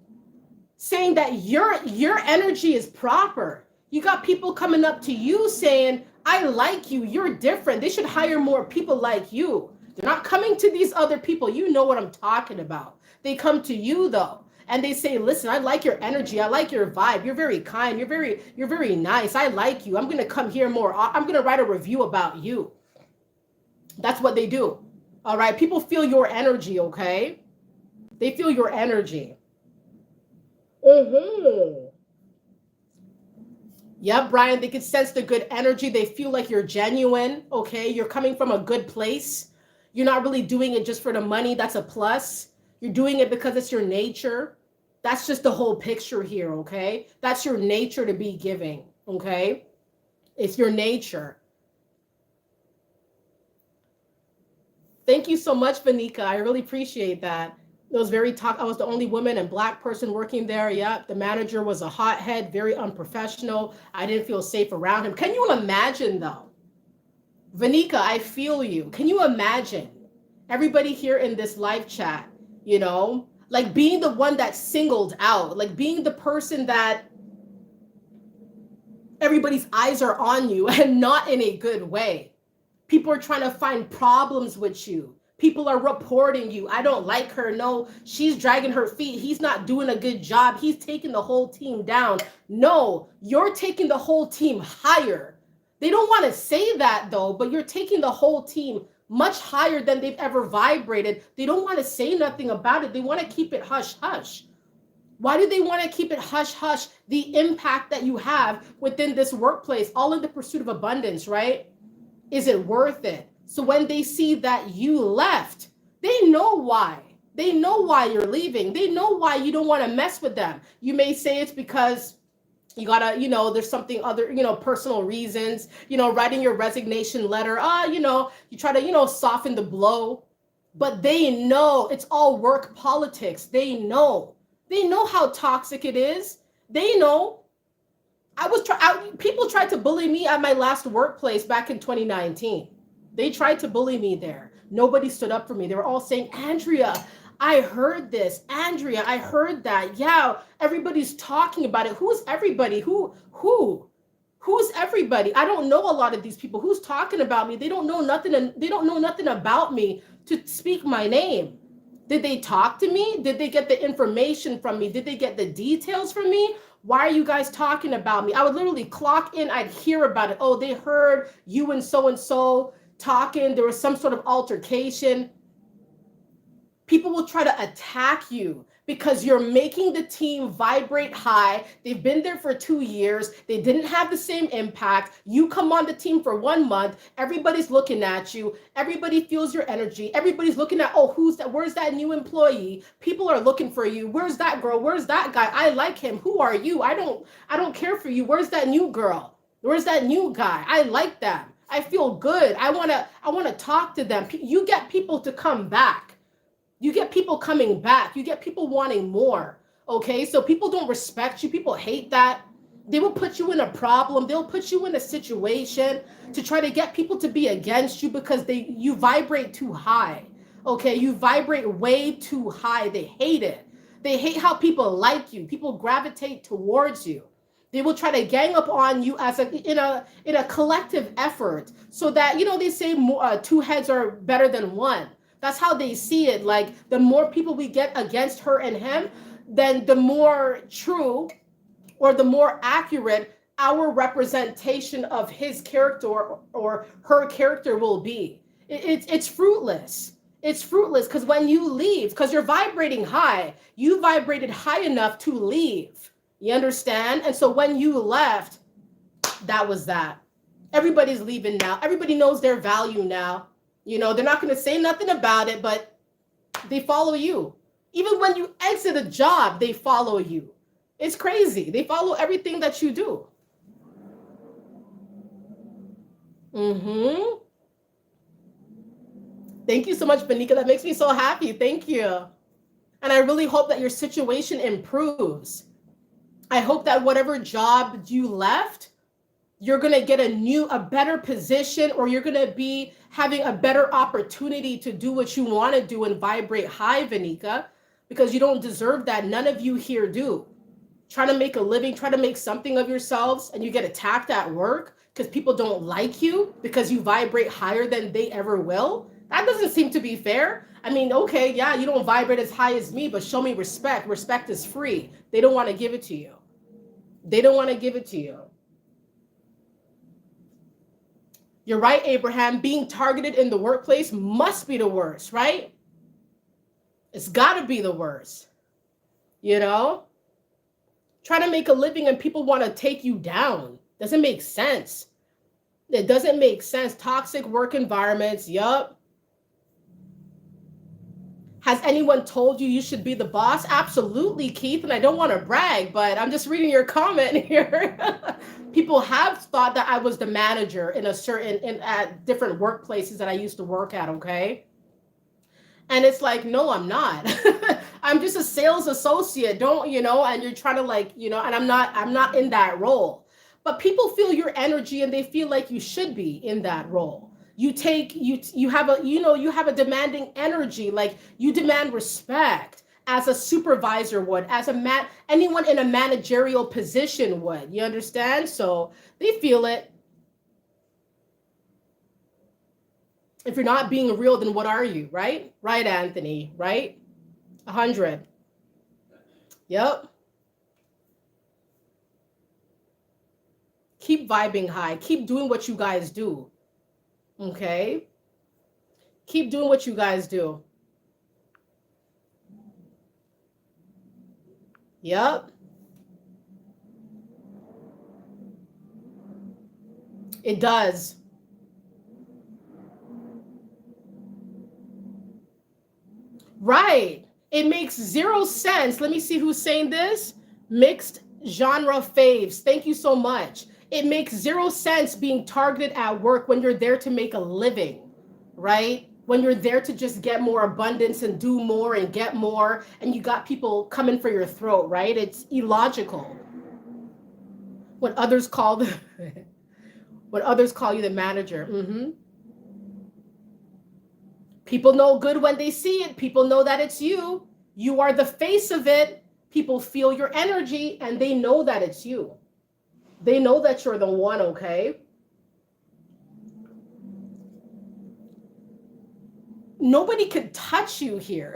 saying that your energy is proper. You got people coming up to you saying, I like you, you're different. They should hire more people like you. They're not coming to these other people. You know what I'm talking about. They come to you though, and they say, listen, I like your energy. I like your vibe. You're very kind. You're very nice. I like you. I'm going to come here more. I'm going to write a review about you. That's what they do. All right. People feel your energy. Okay. They feel your energy. Mm-hmm. Yeah, Brian, they can sense the good energy. They feel like you're genuine. Okay. You're coming from a good place. You're not really doing it just for the money. That's a plus. You're doing it because it's your nature. That's just the whole picture here. Okay. That's your nature to be giving. Okay. It's your nature. Thank you so much, Vanika. I really appreciate that. It was very I was the only woman and Black person working there. Yep. The manager was a hothead, very unprofessional. I didn't feel safe around him. Can you imagine though? Vanika, I feel you. Can you imagine everybody here in this live chat, you know, like being the one that's singled out, like being the person that everybody's eyes are on you, and not in a good way. People are trying to find problems with you. People are reporting you. I don't like her. No, she's dragging her feet. He's not doing a good job. He's taking the whole team down. No, you're taking the whole team higher. They don't want to say that though, but you're taking the whole team much higher than they've ever vibrated. They don't want to say nothing about it. They want to keep it hush hush. Why do they want to keep it hush hush? The impact that you have within this workplace, all in the pursuit of abundance, right? Is it worth it? So when they see that you left, they know why. They know why you're leaving. They know why you don't want to mess with them. You may say it's because you gotta, there's something other, personal reasons, writing your resignation letter, you try to, soften the blow. But they know it's all work politics. They know how toxic it is. They know. People tried to bully me at my last workplace back in 2019. They tried to bully me there. Nobody stood up for me. They were all saying, Andrea, I heard this. Andrea, I heard that. Yeah, everybody's talking about it. Who's everybody? Who's everybody? I don't know a lot of these people. Who's talking about me? They don't know nothing, and they don't know nothing about me to speak my name. Did they talk to me? Did they get the information from me? Did they get the details from me? Why are you guys talking about me? I would literally clock in. I'd hear about it. Oh, they heard you and so talking. There was some sort of altercation. People will try to attack you because you're making the team vibrate high. They've been there for 2 years. They didn't have the same impact. You come on the team for 1 month. Everybody's looking at you. Everybody feels your energy. Everybody's looking at, oh, who's that? Where's that new employee? People are looking for you. Where's that girl? Where's that guy? I like him. Who are you? I don't care for you. Where's that new girl? Where's that new guy? I like them. I feel good. I want to talk to them. You get people to come back. You get people coming back. You get people wanting more. Okay, so people don't respect you. People hate that. They will put you in a problem. They'll put you in a situation to try to get people to be against you because you vibrate too high. Okay, you vibrate way too high. They hate it. They hate how people like you. People gravitate towards you. They will try to gang up on you as in a collective effort, so that they say two heads are better than one. That's how they see it. Like, the more people we get against her and him, then the more true or the more accurate our representation of his character or her character will be. It's fruitless. It's fruitless because when you leave, because you're vibrating high, you vibrated high enough to leave. You understand? And so when you left, that was that. Everybody's leaving now. Everybody knows their value now. They're not going to say nothing about it, but they follow you. Even when you exit a job, they follow you. It's crazy. They follow everything that you do. Thank you so much, Benika. That makes me so happy. Thank you. And I really hope that your situation improves. I hope that whatever job you left, you're going to get a better position, or you're going to be having a better opportunity to do what you want to do and vibrate high, Benika, because you don't deserve that. None of you here do. Trying to make a living, try to make something of yourselves, and you get attacked at work because people don't like you because you vibrate higher than they ever will. That doesn't seem to be fair. I mean, okay, yeah, you don't vibrate as high as me, but show me respect. Respect is free. They don't want to give it to you. They don't want to give it to you. You're right, Abraham. Being targeted in the workplace must be the worst, right? It's got to be the worst. Trying to make a living and people want to take you down. Doesn't make sense. It doesn't make sense. Toxic work environments. Yup. Has anyone told you should be the boss? Absolutely, Keith. And I don't want to brag, but I'm just reading your comment here. People have thought that I was the manager at different workplaces that I used to work at, okay? And it's like, no, I'm not. I'm just a sales associate, and you're trying to and I'm not in that role. But people feel your energy and they feel like you should be in that role. You have a demanding energy, like you demand respect as a supervisor would, as anyone in a managerial position would. You understand? So they feel it. If you're not being real, then what are you, right? Right, Anthony, right? 100. Yep. Keep vibing high. Keep doing what you guys do. Okay? Keep doing what you guys do. Yep. It does. Right. It makes zero sense. Let me see who's saying this. Mixed genre faves. Thank you so much. It makes zero sense being targeted at work when you're there to make a living, right? When you're there to just get more abundance and do more and get more, and you got people coming for your throat, right? It's illogical. When others call the when others call you the manager. People know good when they see it. People know that it's you. You are the face of it. People feel your energy and they know that it's you. They know that you're the one, okay? Nobody could touch you here.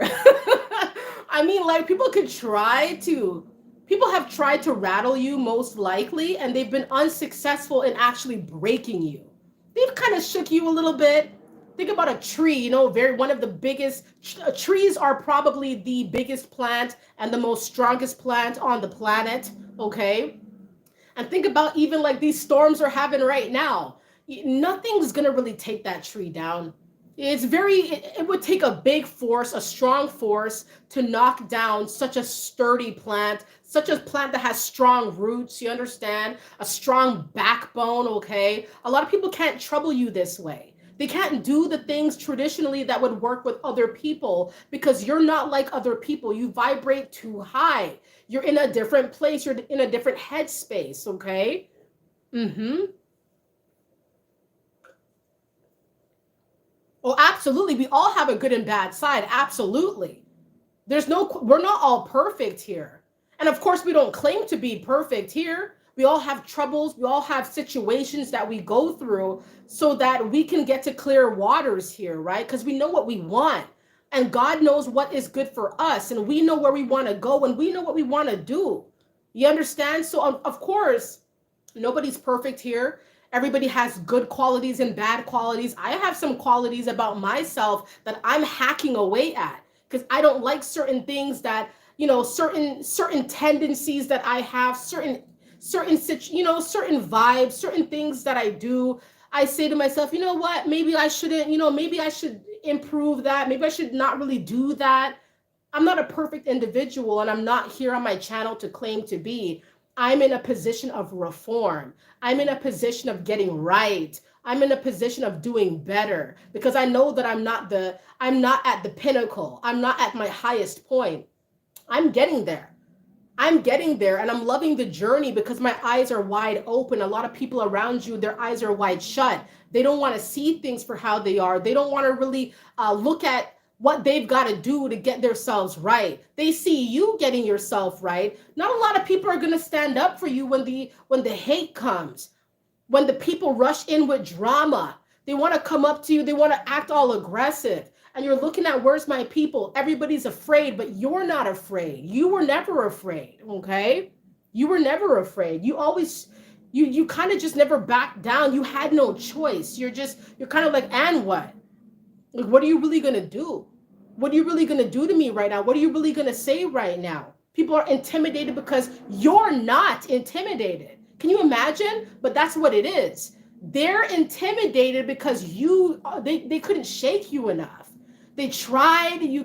I mean, like, people have tried to rattle you most likely, and they've been unsuccessful in actually breaking you. They've kind of shook you a little bit. Think about a tree, one of the biggest trees are probably the biggest plant and the most strongest plant on the planet, okay? And think about even like these storms we're having right now. Nothing's gonna really take that tree down. It would take a big force, a strong force to knock down such a sturdy plant, such a plant that has strong roots, you understand? A strong backbone, okay? A lot of people can't trouble you this way. They can't do the things traditionally that would work with other people because you're not like other people. You vibrate too high. You're in a different place. You're in a different headspace, okay? Oh, absolutely. We all have a good and bad side. Absolutely. We're not all perfect here. And of course, we don't claim to be perfect here. We all have troubles. We all have situations that we go through so that we can get to clear waters here, right? Because we know what we want. And God knows what is good for us. And we know where we want to go and we know what we want to do. You understand? So, of course, nobody's perfect here. Everybody has good qualities and bad qualities. I have some qualities about myself that I'm hacking away at because I don't like certain things that, certain tendencies that I have, certain certain vibes, certain things that I do. I say to myself, you know what? Maybe I shouldn't, maybe I should improve that. Maybe I should not really do that. I'm not a perfect individual and I'm not here on my channel to claim to be. I'm in a position of reform. I'm in a position of getting right. I'm in a position of doing better because I know that I'm not at the pinnacle. I'm not at my highest point. I'm getting there. I'm getting there and I'm loving the journey because my eyes are wide open. A lot of people around you, their eyes are wide shut. They don't want to see things for how they are. They don't want to really look at what they've got to do to get themselves right. They see you getting yourself right. Not a lot of people are going to stand up for you when the hate comes, when the people rush in with drama. They want to come up to you. They want to act all aggressive. And you're looking at, where's my people? Everybody's afraid, but you're not afraid. You were never afraid, okay? You were never afraid. You always, you kind of just never backed down. You had no choice. You're kind of like, and what? Like, what are you really going to do? What are you really going to do to me right now? What are you really going to say right now? People are intimidated because you're not intimidated. Can you imagine? But that's what it is. They're intimidated because they couldn't shake you enough. They tried, you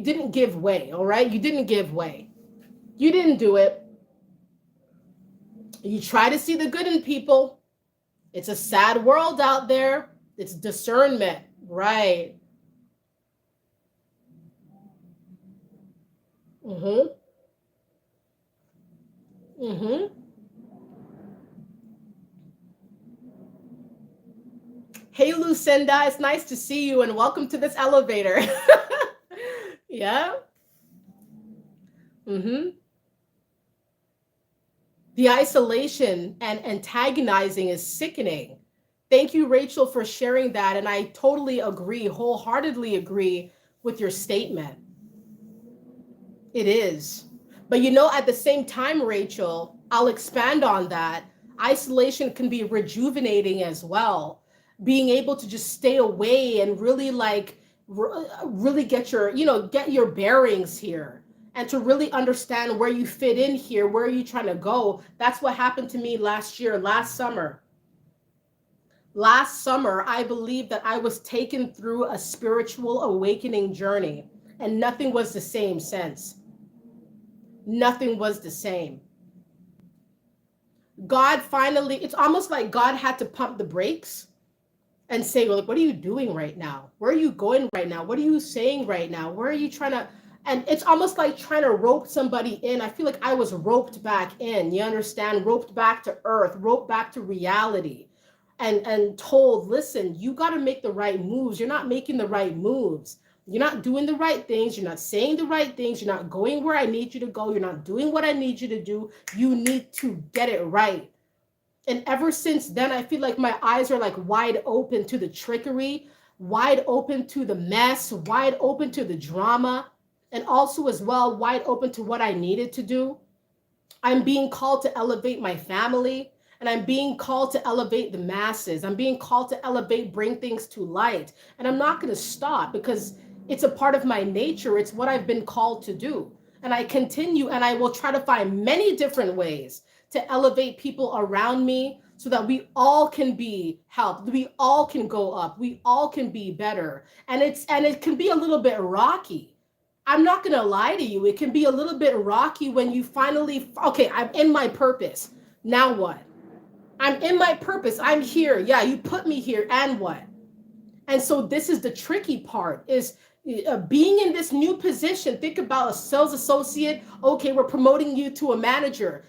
didn't give way, all right? You didn't give way. You didn't do it. You try to see the good in people. It's a sad world out there. It's discernment, right? Hey, Lucinda, it's nice to see you and welcome to this elevator. Yeah. The isolation and antagonizing is sickening. Thank you, Rachel, for sharing that. And I totally agree, wholeheartedly agree with your statement. It is. But at the same time, Rachel, I'll expand on that. Isolation can be rejuvenating as well. Being able to just stay away and really really get your bearings here, and to really understand where you fit in here, where are you trying to go. That's what happened to me last summer. Last summer, I believe that I was taken through a spiritual awakening journey, and nothing was the same since. Nothing was the same. God finally, it's almost like God had to pump the brakes and say, well, what are you doing right now? Where are you going right now? What are you saying right now? Where are you trying to? And it's almost like trying to rope somebody in. I feel like I was roped back in, you understand? Roped back to earth, roped back to reality, and told, listen, you got to make the right moves. You're not making the right moves. You're not doing the right things. You're not saying the right things. You're not going where I need you to go. You're not doing what I need you to do. You need to get it right. And ever since then, I feel like my eyes are like wide open to the trickery, wide open to the mess, wide open to the drama, and also as well, wide open to what I needed to do. I'm being called to elevate my family, and I'm being called to elevate the masses. I'm being called to elevate, bring things to light. And I'm not going to stop, because it's a part of my nature. It's what I've been called to do. And I continue, and I will try to find many different ways to elevate people around me, so that we all can be helped. We all can go up. We all can be better. And it can be a little bit rocky. I'm not going to lie to you. It can be a little bit rocky when you finally, okay, I'm in my purpose. Now what? I'm in my purpose. I'm here. Yeah, you put me here. And what? And so this is the tricky part, is being in this new position. Think about a sales associate. Okay, we're promoting you to a manager.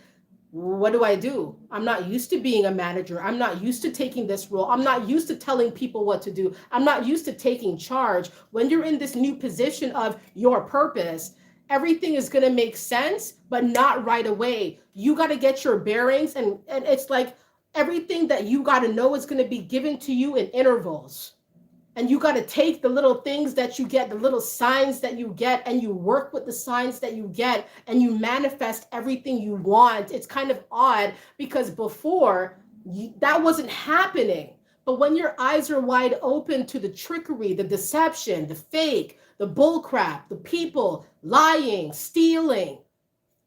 What do? I'm not used to being a manager. I'm not used to taking this role. I'm not used to telling people what to do. I'm not used to taking charge. When you're in this new position of your purpose, everything is going to make sense, but not right away. You got to get your bearings, and it's like everything that you got to know is going to be given to you in intervals. And you got to take the little things that you get, the little signs that you get, and you work with the signs that you get, and you manifest everything you want. It's kind of odd, because before that wasn't happening. But when your eyes are wide open to the trickery, the deception, the fake, the bullcrap, the people lying, stealing,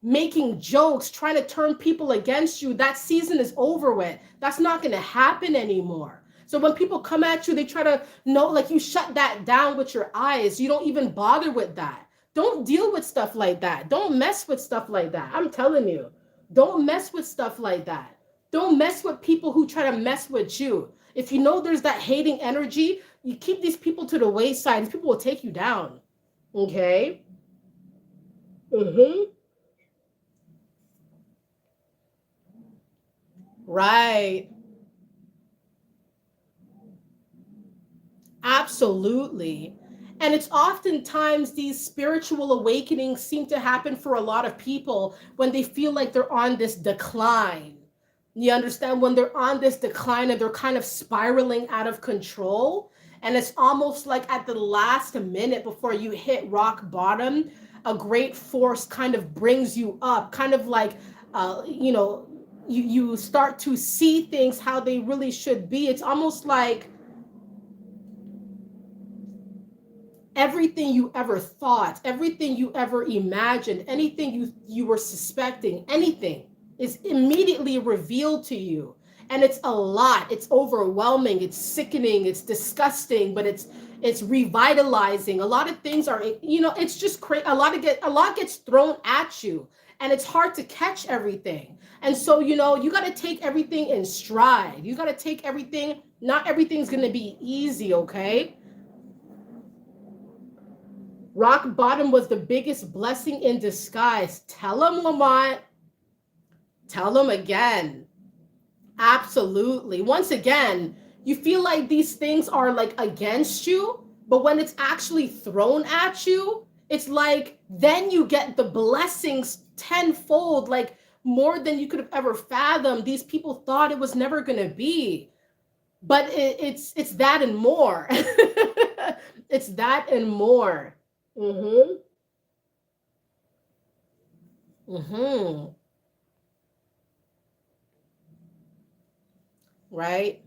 making jokes, trying to turn people against you, that season is over with. That's not going to happen anymore. So when people come at you, they try to you shut that down with your eyes. You don't even bother with that. Don't deal with stuff like that. Don't mess with stuff like that. I'm telling you, don't mess with stuff like that. Don't mess with people who try to mess with you. If you know there's that hating energy, you keep these people to the wayside. These people will take you down. Okay? Right. Absolutely. And it's oftentimes these spiritual awakenings seem to happen for a lot of people when they feel like they're on this decline. You understand? When they're on this decline and they're kind of spiraling out of control. And it's almost like at the last minute before you hit rock bottom, a great force kind of brings you up, kind of like, you start to see things how they really should be. It's almost like everything you ever thought, everything you ever imagined, anything you were suspecting, anything is immediately revealed to you. And it's a lot. It's overwhelming. It's sickening. It's disgusting, but it's revitalizing. A lot of things are, it's just crazy. A lot gets thrown at you, and it's hard to catch everything. And so, you got to take everything in stride. You got to take everything. Not everything's going to be easy, okay? Rock bottom was the biggest blessing in disguise. Tell them, Lamont. Tell them again. Absolutely. Once again, you feel like these things are like against you, but when it's actually thrown at you, it's like then you get the blessings tenfold, like more than you could have ever fathomed. These people thought it was never going to be. But it's that and more. It's that and more. Mm-hmm. Mm-hmm. Right?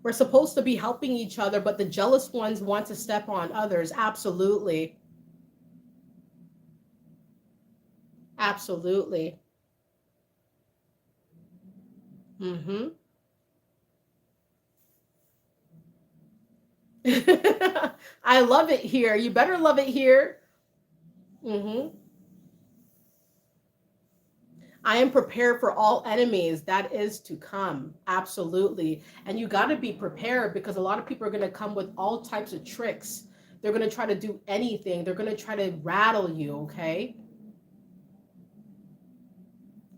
We're supposed to be helping each other, but the jealous ones want to step on others. Absolutely. Absolutely. Mm-hmm. I love it here. You better love it here. Mm-hmm. I am prepared for all enemies that is to come. Absolutely. And you got to be prepared because a lot of people are going to come with all types of tricks. They're going to try to do anything. They're going to try to rattle you, okay?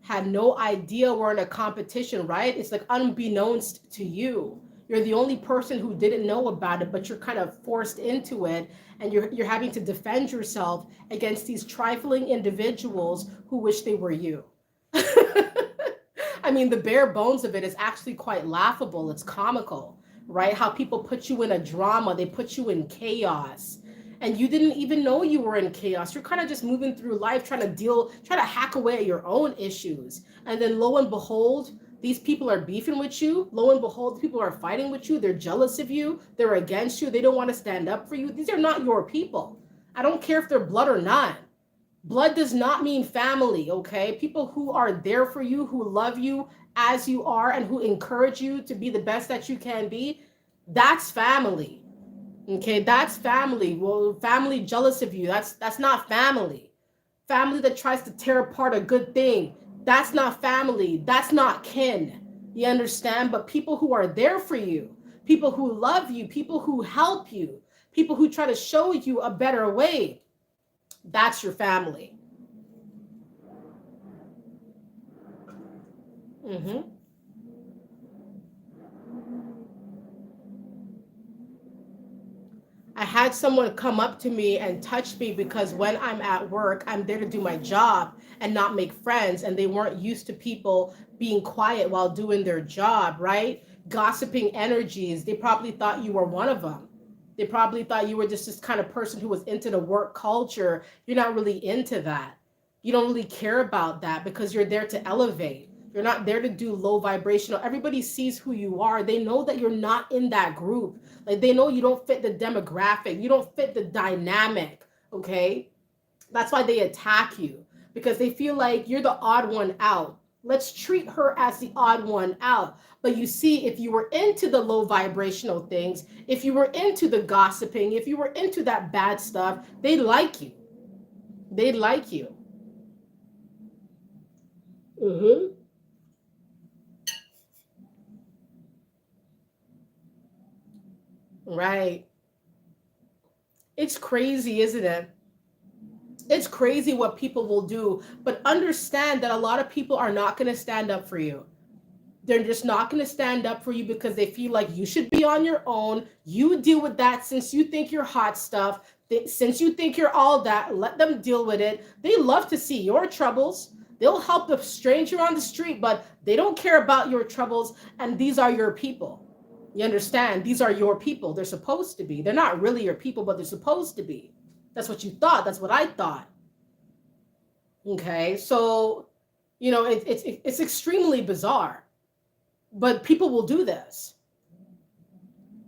Had no idea we're in a competition, right? It's like unbeknownst to you. You're the only person who didn't know about it, but you're kind of forced into it, and you're having to defend yourself against these trifling individuals who wish they were you. I mean, the bare bones of it is actually quite laughable. It's comical, right? How people put you in a drama, they put you in chaos. And you didn't even know you were in chaos. You're kind of just moving through life trying to hack away at your own issues. And then lo and behold, these people are beefing with you. Lo and behold, people are fighting with you. They're jealous of you. They're against you. They don't want to stand up for you. These are not your people. I don't care if they're blood or not. Blood does not mean family, okay? People who are there for you, who love you as you are, and who encourage you to be the best that you can be, that's family. Okay, that's family. Well, family jealous of you. That's not family. Family that tries to tear apart a good thing. That's not family. That's not kin. You understand? But people who are there for you, people who love you, people who help you, people who try to show you a better way, that's your family. Mm-hmm. I had someone come up to me and touch me because when I'm at work, I'm there to do my job and not make friends. And they weren't used to people being quiet while doing their job, right? Gossiping energies. They probably thought you were one of them. They probably thought you were just this kind of person who was into the work culture. You're not really into that. You don't really care about that because you're there to elevate. You're not there to do low vibrational. Everybody sees who you are. They know that you're not in that group. Like they know you don't fit the demographic, you don't fit the dynamic, okay? That's why they attack you because they feel like you're the odd one out. Let's treat her as the odd one out. But you see, if you were into the low vibrational things, if you were into the gossiping, if you were into that bad stuff, they like you. They like you. Mm-hmm. Right. It's crazy, isn't it? It's crazy what people will do, but understand that a lot of people are not going to stand up for you. They're just not going to stand up for you because they feel like you should be on your own. You deal with that since you think you're hot stuff. Since you think you're all that, let them deal with it. They love to see your troubles. They'll help a stranger on the street, but they don't care about your troubles. And these are your people. You understand? These are your people. They're supposed to be. They're not really your people, but they're supposed to be. That's what you thought. That's what I thought. Okay. So, it's extremely bizarre, but people will do this.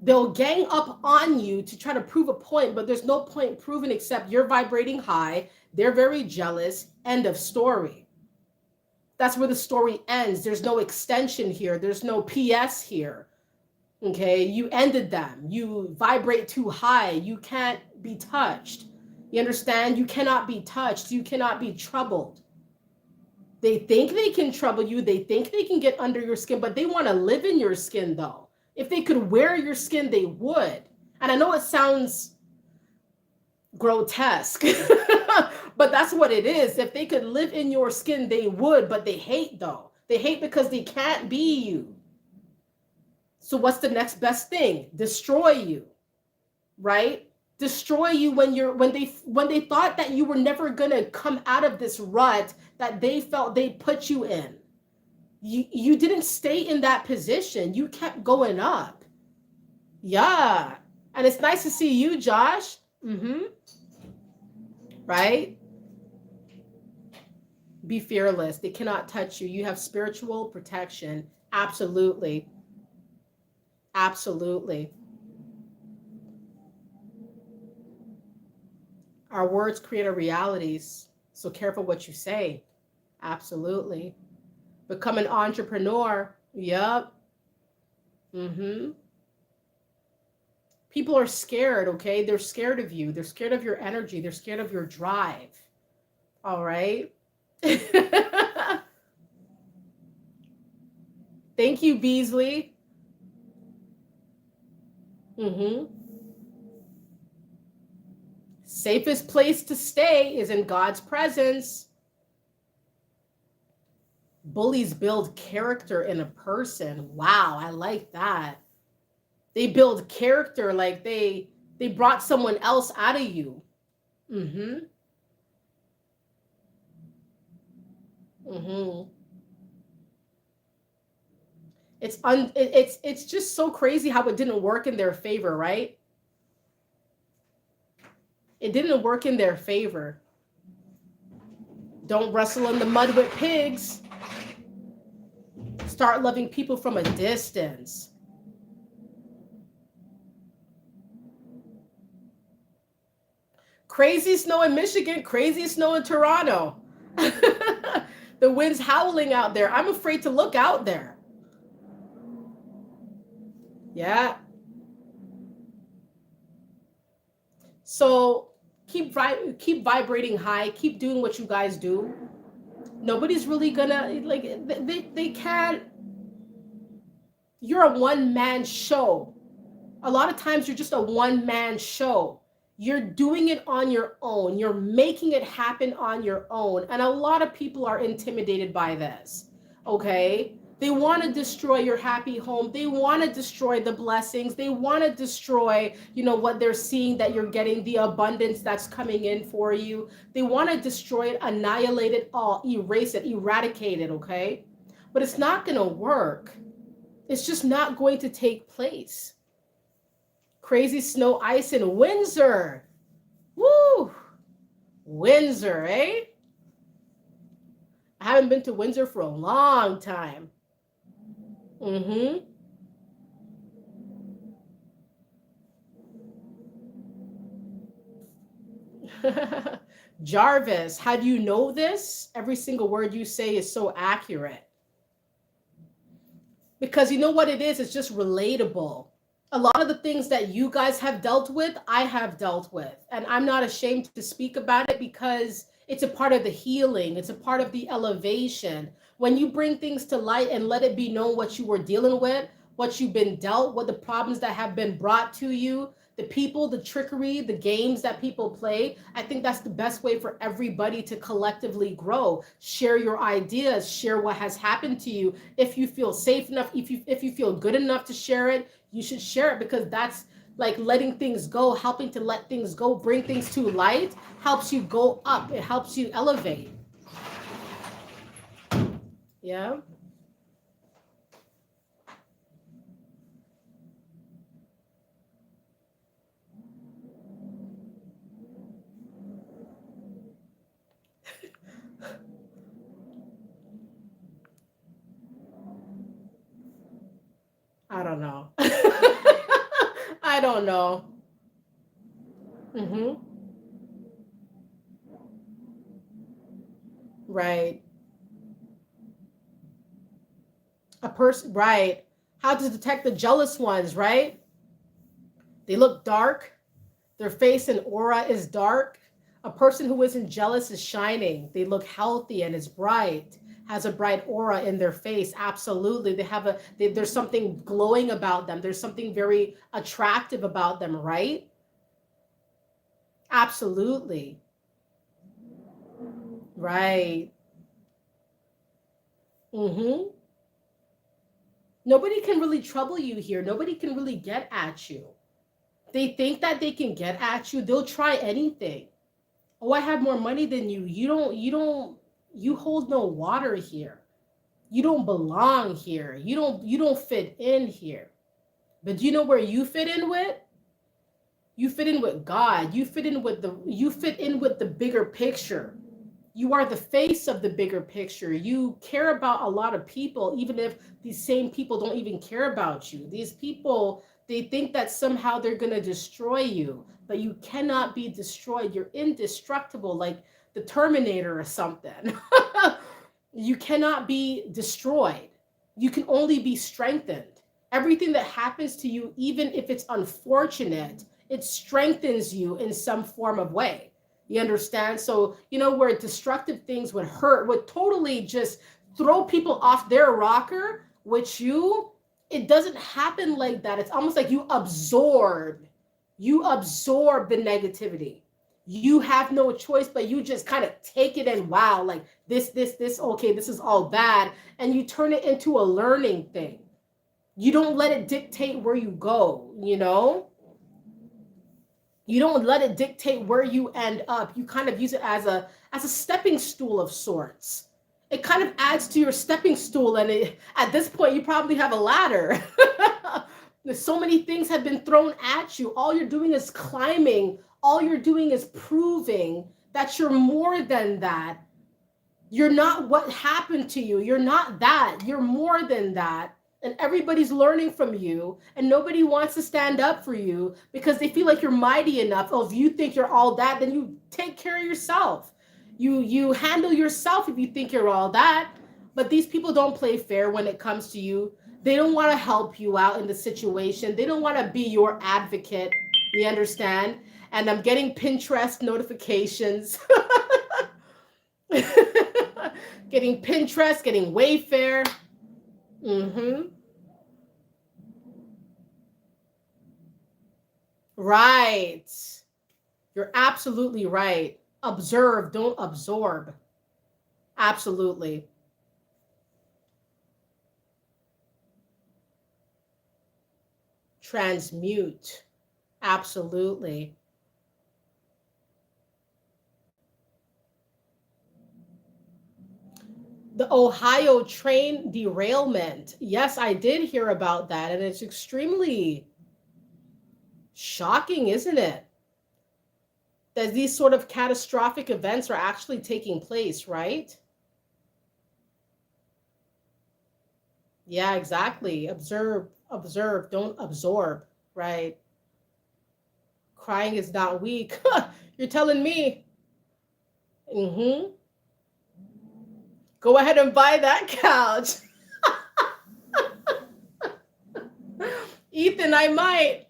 They'll gang up on you to try to prove a point, but there's no point proven except you're vibrating high. They're very jealous. End of story. That's where the story ends. There's no extension here. There's no PS here. Okay, you ended them. You vibrate too high. You can't be touched. You understand? You cannot be touched. You cannot be troubled. They think they can trouble you. They think they can get under your skin, but they want to live in your skin though. If they could wear your skin, they would. And I know it sounds grotesque, but that's what it is. If they could live in your skin, they would, but they hate though. They hate because they can't be you. So what's the next best thing? Destroy you, right? destroy you when they thought that you were never going to come out of this rut that they felt they put you in. You didn't stay in that position. You kept going up. Yeah. And it's nice to see you, Josh. Right? Be fearless. They cannot touch you. You have spiritual protection. Absolutely. Absolutely. Our words create our realities. So careful what you say. Absolutely. Become an entrepreneur. Yep. People are scared, okay? They're scared of you. They're scared of your energy. They're scared of your drive. All right? Thank you, Beasley. Safest place to stay is in God's presence. Bullies build character in a person. Wow, I like that. They build character like they brought someone else out of you. It's just so crazy how it didn't work in their favor, right? It didn't work in their favor. Don't wrestle in the mud with pigs. Start loving people from a distance. Crazy snow in Michigan, crazy snow in Toronto. The wind's howling out there. I'm afraid to look out there. Yeah. So keep vibrating high. Keep doing what you guys do. Nobody's really gonna, like, they can't. You're a one-man show. A lot of times you're just a one-man show. You're doing it on your own. You're making it happen on your own. And a lot of people are intimidated by this. Okay? They want to destroy your happy home. They want to destroy the blessings. They want to destroy, what they're seeing that you're getting, the abundance that's coming in for you. They want to destroy it, annihilate it all, erase it, eradicate it, okay? But it's not going to work. It's just not going to take place. Crazy snow, ice in Windsor. Woo! Windsor, eh? I haven't been to Windsor for a long time. Jarvis, how do you know this? Every single word you say is so accurate. Because you know what it is? It's just relatable. A lot of the things that you guys have dealt with, I have dealt with. And I'm not ashamed to speak about it because it's a part of the healing. It's a part of the elevation. When you bring things to light and let it be known what you were dealing with, what you've been dealt, what the problems that have been brought to you, the people, the trickery, the games that people play, I think that's the best way for everybody to collectively grow. Share your ideas, share what has happened to you. If you feel safe enough, if you feel good enough to share it, you should share it, because that's like letting things go, helping to let things go, bring things to light, helps you go up. It helps you elevate. Yeah. I don't know. I don't know. Right. A person, right. How to detect the jealous ones, right? They look dark. Their face and aura is dark. A person who isn't jealous is shining. They look healthy and is bright, has a bright aura in their face. Absolutely. There's something glowing about them. There's something very attractive about them, right? Absolutely. Right. Nobody can really trouble you here. Nobody can really get at you. They think that they can get at you. They'll try anything. Oh, I have more money than you. You hold no water here. You don't belong here. You don't fit in here. But do you know where you fit in with? You fit in with God. You fit in with the bigger picture. You are the face of the bigger picture. You care about a lot of people, even if these same people don't even care about you. These people, they think that somehow they're going to destroy you, but you cannot be destroyed. You're indestructible, like the Terminator or something. You cannot be destroyed. You can only be strengthened. Everything that happens to you, even if it's unfortunate, it strengthens you in some form of way. You understand? So, where destructive things would hurt, would totally just throw people off their rocker, with you, it doesn't happen like that. It's almost like you absorb the negativity. You have no choice, but you just kind of take it and wow, like this, okay, this is all bad. And you turn it into a learning thing. You don't let it dictate where you go, You don't let it dictate where you end up. You kind of use it as a stepping stool of sorts. It kind of adds to your stepping stool, and at this point, you probably have a ladder. So many things have been thrown at you. All you're doing is climbing. All you're doing is proving that you're more than that. You're not what happened to you. You're not that. You're more than that. And everybody's learning from you, and nobody wants to stand up for you because they feel like you're mighty enough. Oh, if you think you're all that, then you take care of yourself. You handle yourself if you think you're all that. But these people don't play fair when it comes to you. They don't want to help you out in the situation. They don't want to be your advocate. You understand? And I'm getting Pinterest notifications. Getting Pinterest, getting Wayfair. Right. You're absolutely right. Observe, don't absorb. Absolutely. Transmute. Absolutely. The Ohio train derailment. Yes, I did hear about that, and it's extremely shocking, isn't it? That these sort of catastrophic events are actually taking place, right? Yeah, exactly. Observe, don't absorb, right? Crying is not weak. You're telling me. Go ahead and buy that couch. Ethan, I might.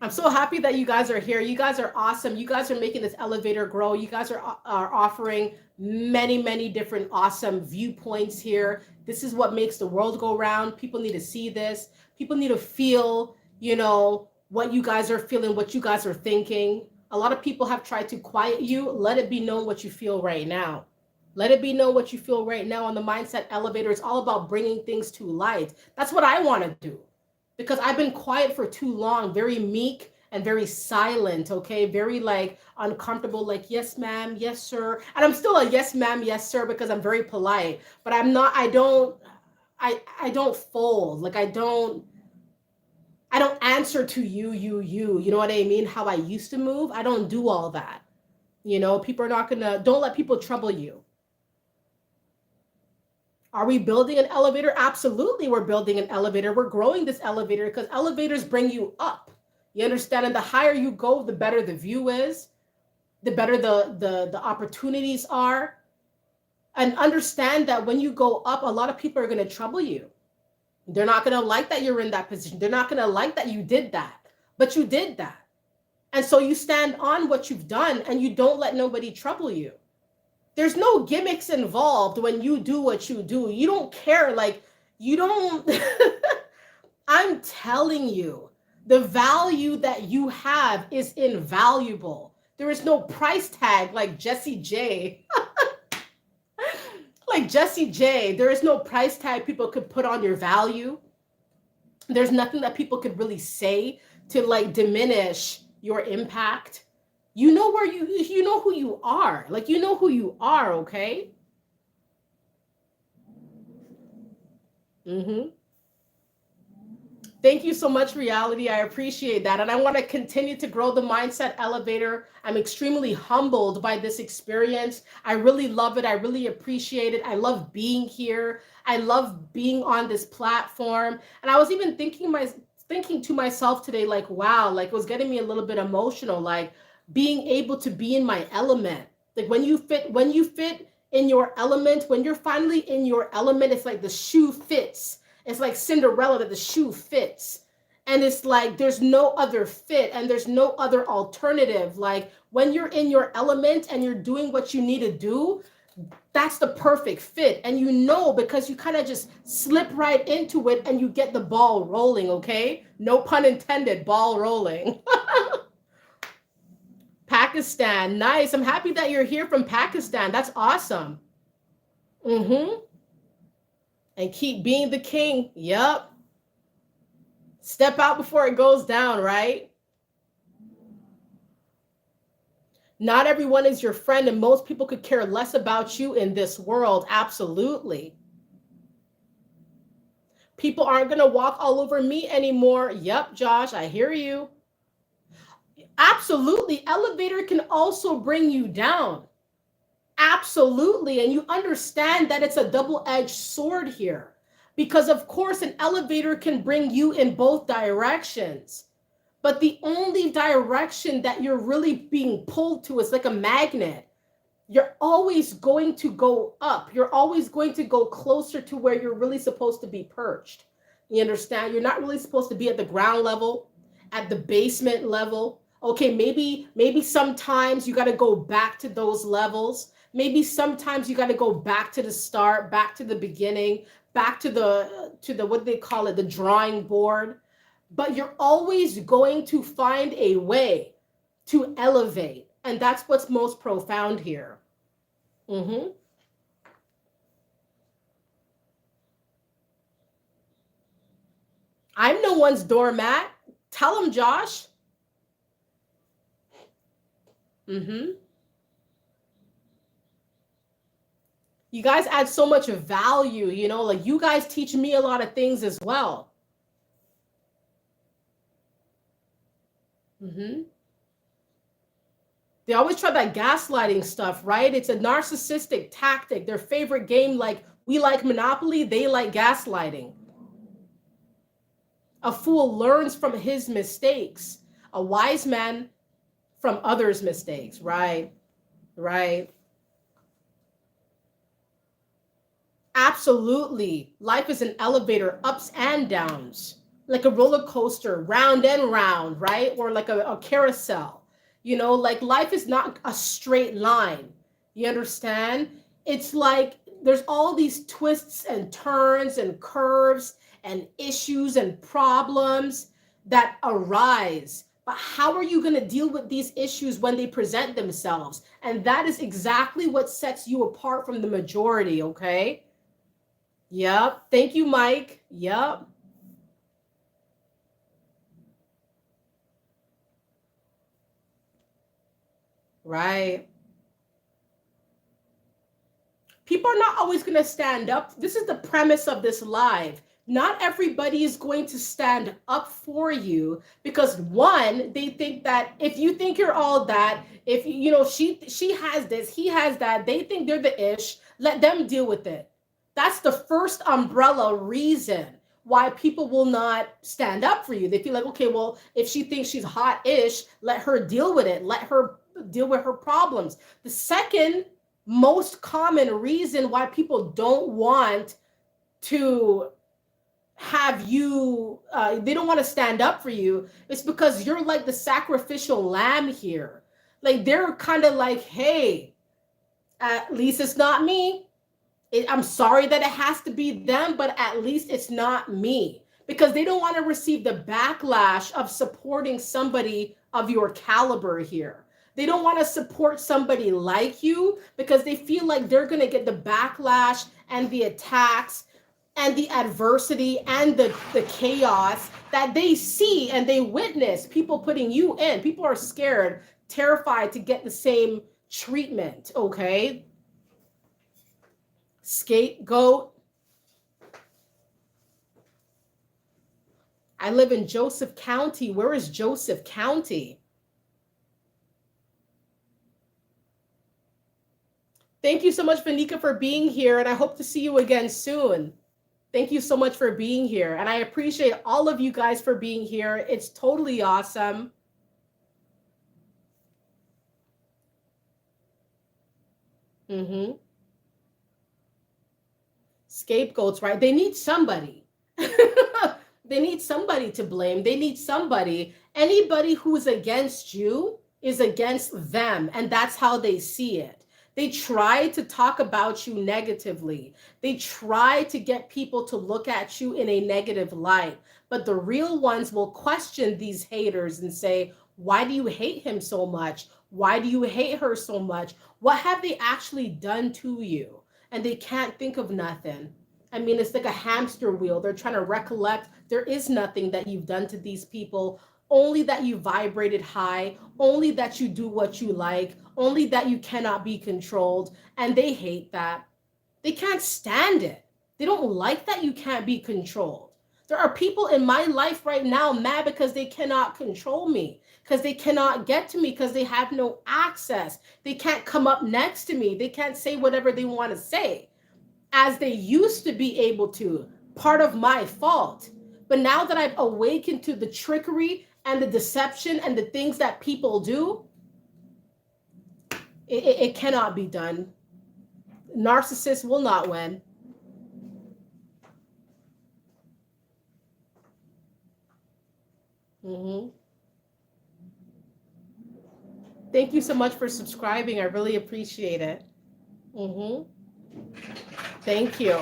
I'm so happy that you guys are here. You guys are awesome. You guys are making this elevator grow. You guys are offering many, many different awesome viewpoints here. This is what makes the world go round. People need to see this. People need to feel, what you guys are feeling, what you guys are thinking. A lot of people have tried to quiet you. Let it be known what you feel right now. Let it be known what you feel right now on the Mindset Elevator. It's all about bringing things to light. That's what I want to do, because I've been quiet for too long, very meek and very silent, okay? Very like uncomfortable, like, yes, ma'am, yes, sir. And I'm still a yes, ma'am, yes, sir, because I'm very polite, but I don't fold. Like I don't answer to you know what I mean? How I used to move. I don't do all that. People are not don't let people trouble you. Are we building an elevator? Absolutely, we're building an elevator. We're growing this elevator because elevators bring you up. You understand? And the higher you go, the better the view is, the better the opportunities are. And understand that when you go up, a lot of people are going to trouble you. They're not going to like that you're in that position. They're not going to like that you did that, but you did that. And so you stand on what you've done and you don't let nobody trouble you. There's no gimmicks involved when you do what you do. You don't care. Like, you don't. I'm telling you, the value that you have is invaluable. There is no price tag like Jessie J. Like Jesse J, there is no price tag people could put on your value. There's nothing that people could really say to like diminish your impact. You know where you know who you are. Like you know who you are, okay? Mm-hmm. Thank you so much, Reality. I appreciate that. And I want to continue to grow the mindset elevator. I'm extremely humbled by this experience. I really love it. I really appreciate it. I love being here. I love being on this platform. And I was even thinking to myself today, like, wow, like it was getting me a little bit emotional, like being able to be in my element. Like when you fit in your element, when you're finally in your element, it's like the shoe fits. It's like Cinderella that the shoe fits. And it's like there's no other fit and there's no other alternative. Like when you're in your element and you're doing what you need to do, that's the perfect fit. And you know, because you kind of just slip right into it and you get the ball rolling, okay? No pun intended, ball rolling. Pakistan, nice. I'm happy that you're here from Pakistan. That's awesome. Mm-hmm. And keep being the king. Yep. Step out before it goes down, right? Not everyone is your friend, and most people could care less about you in this world. Absolutely. People aren't going to walk all over me anymore. Yep, Josh, I hear you. Absolutely. Elevator can also bring you down. Absolutely. And you understand that it's a double-edged sword here. Because, of course, an elevator can bring you in both directions. But the only direction that you're really being pulled to is like a magnet. You're always going to go up. You're always going to go closer to where you're really supposed to be perched. You understand? You're not really supposed to be at the ground level, at the basement level. Okay, maybe sometimes you got to go back to those levels. Maybe sometimes you got to go back to the start, back to the beginning, back to the what they call it, the drawing board. But you're always going to find a way to elevate. And that's what's most profound here. Mm-hmm. I'm no one's doormat. Tell them, Josh. Mm-hmm. You guys add so much value, you know, like you guys teach me a lot of things as well. Mm-hmm. They always try that gaslighting stuff, right? It's a narcissistic tactic. Their favorite game, like we like Monopoly, they like gaslighting. A fool learns from his mistakes. A wise man from others' mistakes. Right, right. Absolutely. Life is an elevator, ups and downs, like a roller coaster, round and round, right? Or like a carousel. You know, like life is not a straight line. You understand? It's like there's all these twists and turns and curves and issues and problems that arise. But how are you going to deal with these issues when they present themselves? And that is exactly what sets you apart from the majority, okay? Yep. Thank you, Mike. Yep. Right. People are not always going to stand up. This is the premise of this live. Not everybody is going to stand up for you because one, they think that if you think you're all that, if you know she has this, he has that, they think they're the ish, let them deal with it. That's the first umbrella reason why people will not stand up for you. They feel like, okay, well, if she thinks she's hot-ish, let her deal with it. Let her deal with her problems. The second most common reason why people don't want to have you, they don't want to stand up for you, is because you're like the sacrificial lamb here. Like they're kind of like, hey, at least it's not me. I'm sorry that it has to be them, but at least it's not me. Because they don't want to receive the backlash of supporting somebody of your caliber here. They don't want to support somebody like you because they feel like they're going to get the backlash and the attacks and the adversity and the chaos that they see and they witness people putting you in. People are scared, terrified to get the same treatment, okay? Scapegoat. I live in Joseph County. Where is Joseph County? Thank you so much, Vanika, for being here, and I hope to see you again soon. Thank you so much for being here, and I appreciate all of you guys for being here. It's totally awesome. Mm-hmm. Scapegoats, right? They need somebody. They need somebody to blame. They need somebody. Anybody who's against you is against them, and that's how they see it. They try to talk about you negatively. They try to get people to look at you in a negative light. But the real ones will question these haters and say, why do you hate him so much? Why do you hate her so much? What have they actually done to you? And they can't think of nothing. I mean, it's like a hamster wheel. They're trying to recollect. There is nothing that you've done to these people, only that you vibrated high, only that you do what you like, only that you cannot be controlled. And they hate that. They can't stand it. They don't like that you can't be controlled. There are people in my life right now mad because they cannot control me, because they cannot get to me, because they have no access. They can't come up next to me. They can't say whatever they want to say as they used to be able to. Part of my fault. But now that I've awakened to the trickery and the deception and the things that people do, it cannot be done. Narcissists will not win. Mm-hmm. Thank you so much for subscribing. I really appreciate it. Mm-hmm. Thank you.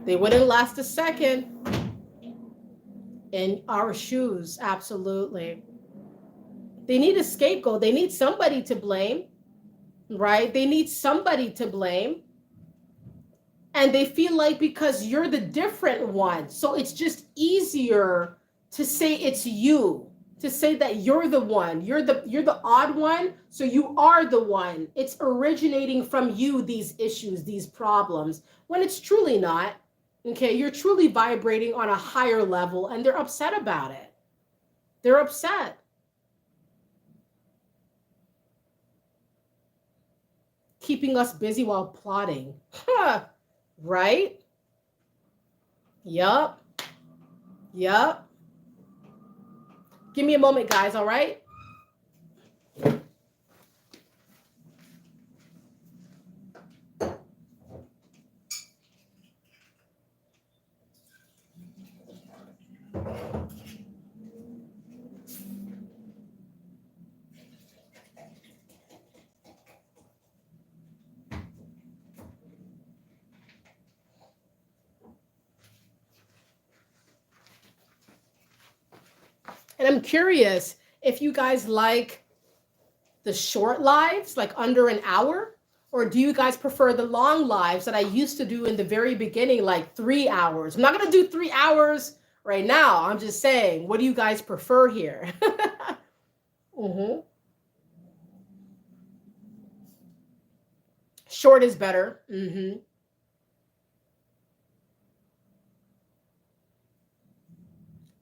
They wouldn't last a second in our shoes. Absolutely. They need a scapegoat. They need somebody to blame, right? They need somebody to blame. And they feel like because you're the different one, so it's just easier to say it's you, to say that you're the one, you're the odd one, so you are the one. It's originating from you, these issues, these problems, when it's truly not. Okay, you're truly vibrating on a higher level, and they're upset about it. They're upset. Keeping us busy while plotting. Huh. Right? Yup. Yup. Give me a moment, guys, all right? And I'm curious if you guys like the short lives, like under an hour, or do you guys prefer the long lives that I used to do in the very beginning, like 3 hours? I'm not going to do 3 hours right now. I'm just saying, what do you guys prefer here? Mm-hmm. Short is better. Mm-hmm.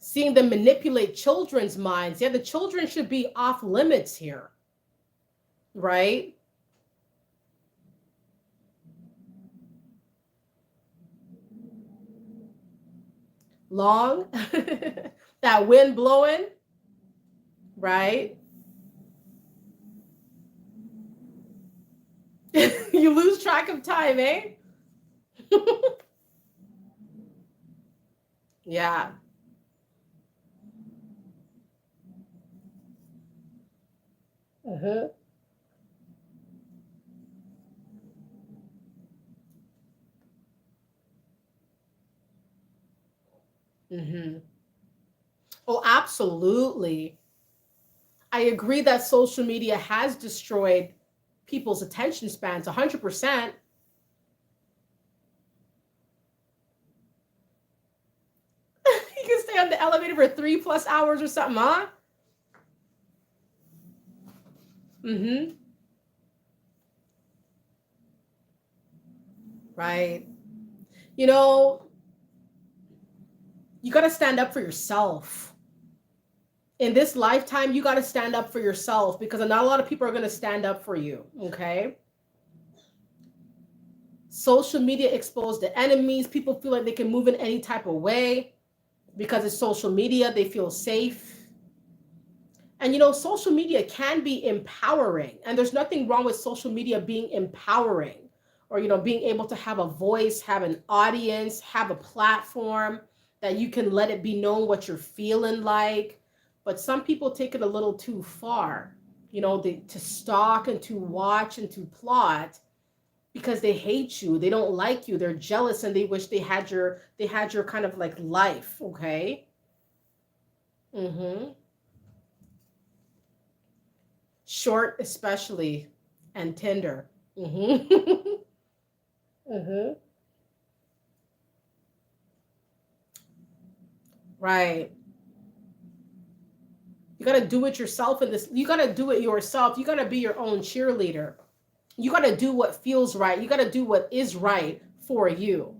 Seeing them manipulate children's minds. Yeah, the children should be off limits here, right? Long, that wind blowing, right? You lose track of time, eh? Yeah. Uh-huh. Mm-hmm. Oh, absolutely. I agree that social media has destroyed people's attention spans 100%. You can stay on the elevator for 3+ hours or something, huh? Mm-hmm. Right. You know, you got to stand up for yourself. In this lifetime, you got to stand up for yourself because not a lot of people are going to stand up for you. Okay. Social media exposed the enemies. People feel like they can move in any type of way because it's social media. They feel safe. And social media can be empowering, and there's nothing wrong with social media being empowering, or being able to have a voice, have an audience, have a platform that you can let it be known what you're feeling like. But some people take it a little too far, to stalk and to watch and to plot because they hate you, they don't like you, they're jealous, and they wish they had your kind of like life. Okay. Mm-hmm. Short especially, and tender. Mm-hmm. Mm-hmm. Right. You got to do it yourself in this. You got to do it yourself. You got to be your own cheerleader. You got to do what feels right. You got to do what is right for you.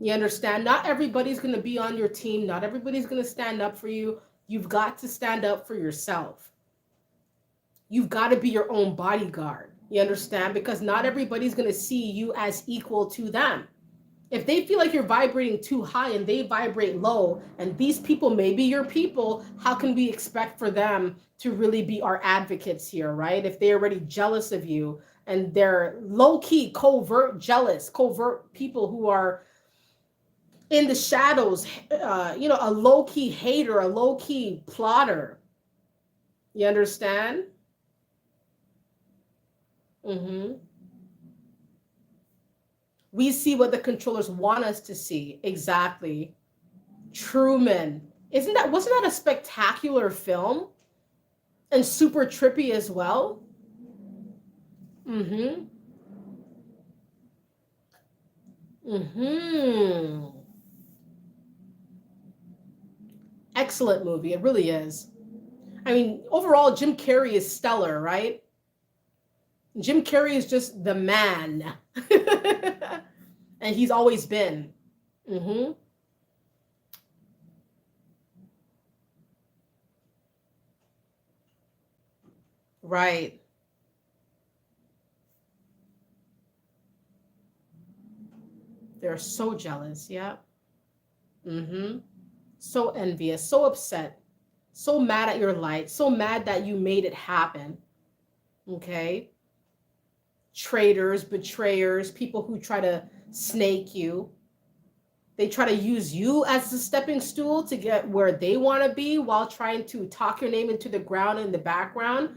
You understand? Not everybody's going to be on your team. Not everybody's going to stand up for you. You've got to stand up for yourself. You've got to be your own bodyguard. You understand? Because not everybody's going to see you as equal to them. If they feel like you're vibrating too high and they vibrate low, and these people may be your people, how can we expect for them to really be our advocates here, right? If they're already jealous of you and they're low-key, covert jealous, covert people who are in the shadows, a low-key hater, a low-key plotter. You understand? Mm-hmm. We see what the controllers want us to see. Exactly. Truman. Wasn't that a spectacular film? And super trippy as well? Mm-hmm. Mm-hmm. Excellent movie. It really is. I mean, overall, Jim Carrey is stellar, right? Jim Carrey is just the man. And he's always been. Mm-hmm. Right. They're so jealous. Yeah. Mm-hmm. So envious, so upset, so mad at your light, so mad that you made it happen. Okay. Traitors, betrayers, people who try to snake you. They try to use you as the stepping stool to get where they want to be while trying to talk your name into the ground in the background.